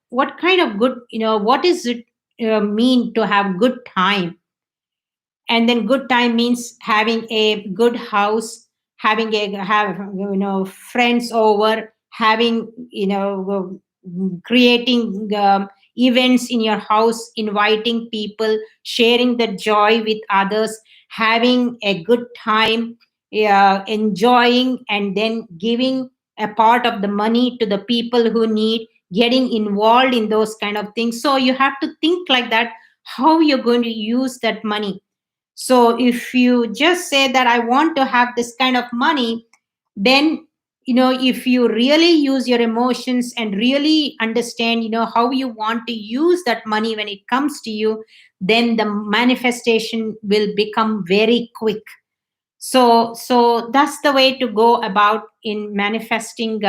[SPEAKER 2] what kind of good, what is it mean to have good time? And then good time means having a good house, having a have friends over, having creating events in your house, inviting people, sharing the joy with others, having a good time, enjoying, and then giving a part of the money to the people who need, getting involved in those kind of things. So you have to think like that, how you're going to use that money. So if you just say that I want to have this kind of money, then if you really use your emotions and really understand how you want to use that money when it comes to you, then the manifestation will become very quick. So that's the way to go about in manifesting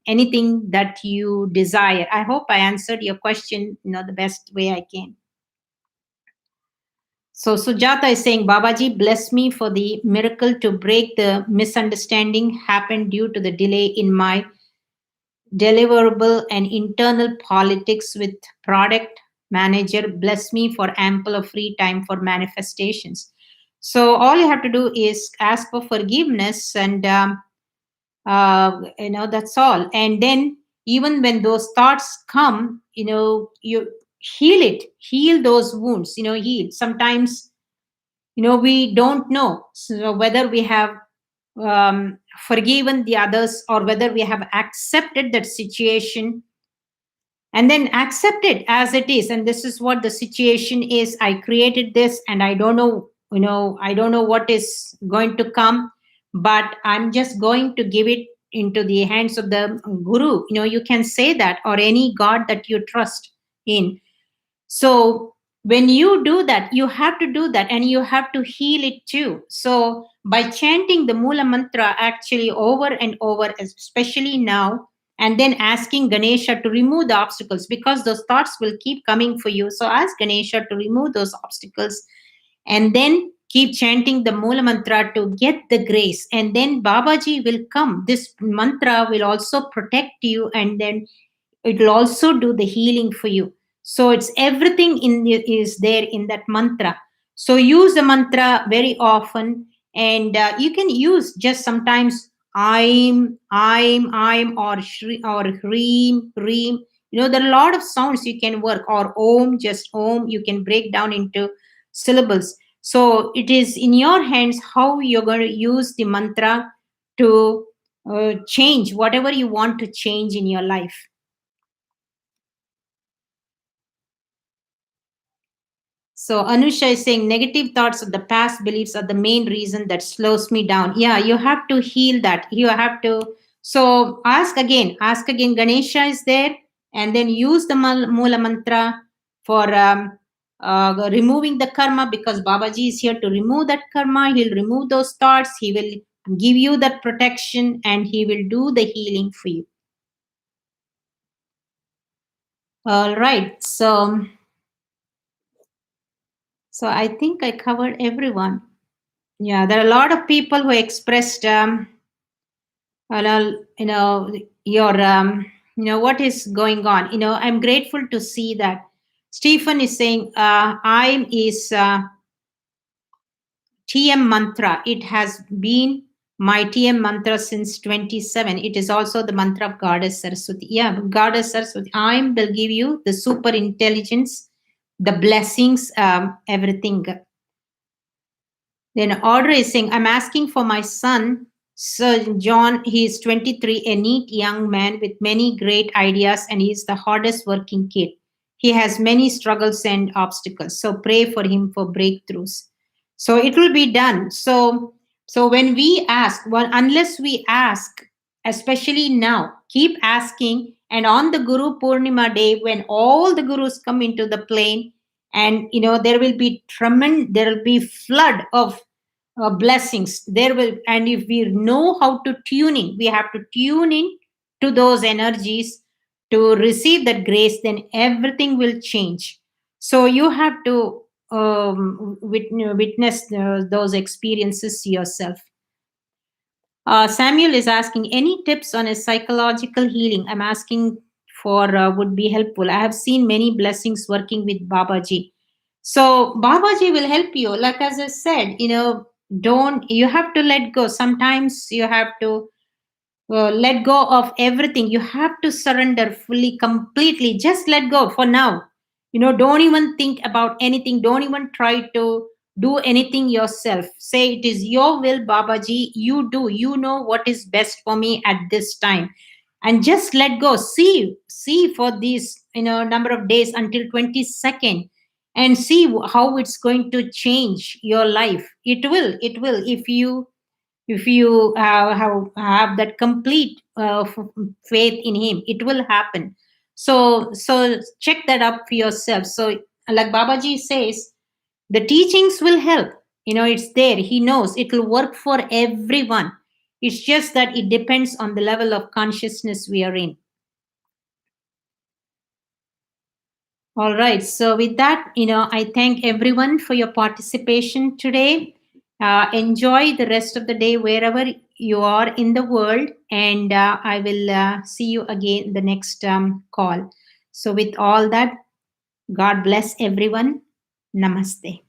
[SPEAKER 2] anything that you desire. I hope I answered your question the best way I can. So Sujata is saying, Babaji, bless me for the miracle to break the misunderstanding happened due to the delay in my deliverable and internal politics with product manager. Bless me for ample of free time for manifestations. So all you have to do is ask for forgiveness, and that's all. And then even when those thoughts come, you heal those wounds, heal. Sometimes we don't know, so whether we have forgiven the others or whether we have accepted that situation, and then accept it as it is. And this is what the situation is. I created this, and I don't know, I don't know what is going to come, but I'm just going to give it into the hands of the guru. You can say that, or any god that you trust in. So when you do that, you have to do that, and you have to heal it too. So by chanting the Mula Mantra actually over and over, especially now, and then asking Ganesha to remove the obstacles, because those thoughts will keep coming for you. So ask Ganesha to remove those obstacles, and then keep chanting the Mula Mantra to get the grace. And then Babaji will come. This mantra will also protect you, and then it will also do the healing for you. So it's everything is there in that mantra. So use the mantra very often, and you can use just sometimes I'm, or shri, or reem. There are a lot of sounds you can work, or om, just om. You can break down into syllables. So it is in your hands how you're going to use the mantra to change whatever you want to change in your life. So Anusha is saying negative thoughts of the past beliefs are the main reason that slows me down. Yeah, you have to heal that. You have to. So ask again. Ask again. Ganesha is there, and then use the Mula Mantra for removing the karma, because Babaji is here to remove that karma. He'll remove those thoughts. He will give you that protection, and he will do the healing for you. All right. So I think I covered everyone. Yeah, there are a lot of people who expressed, well, your, what is going on. I'm grateful to see that. Stephen is saying, I'm is TM mantra. It has been my TM mantra since 27. It is also the mantra of Goddess Saraswati. Yeah, Goddess Saraswati. I'm will give you the super intelligence, the blessings, everything. Then Audrey is saying, I'm asking for my son, Sir John. He is 23, a neat young man with many great ideas, and he is the hardest working kid. He has many struggles and obstacles. So pray for him for breakthroughs. So it will be done. So when we ask, well, unless we ask, especially now, keep asking. And on the Guru Purnima day, when all the gurus come into the plane, and there will be there will be flood of blessings there will. And if we know how to tune in, we have to tune in to those energies to receive that grace, then everything will change. So you have to witness those experiences yourself. Samuel is asking, any tips on a psychological healing? I'm asking for would be helpful. I have seen many blessings working with Babaji. So Babaji will help you. Like as I said, don't you have to let go. Sometimes you have to let go of everything. You have to surrender fully, completely. Just let go for now. Don't even think about anything. Don't even try to do anything yourself. Say, it is your will, Babaji. You do. You know what is best for me at this time. And just let go. See for these, number of days until 22nd, and see how it's going to change your life. It will if you have that complete faith in him, it will happen. So check that up for yourself. So like Babaji says, the teachings will help. It's there. He knows it will work for everyone. It's just that it depends on the level of consciousness we are in. All right. So, with that, I thank everyone for your participation today. Enjoy the rest of the day wherever you are in the world, and I will see you again in the next call. So, with all that, God bless everyone. Namaste.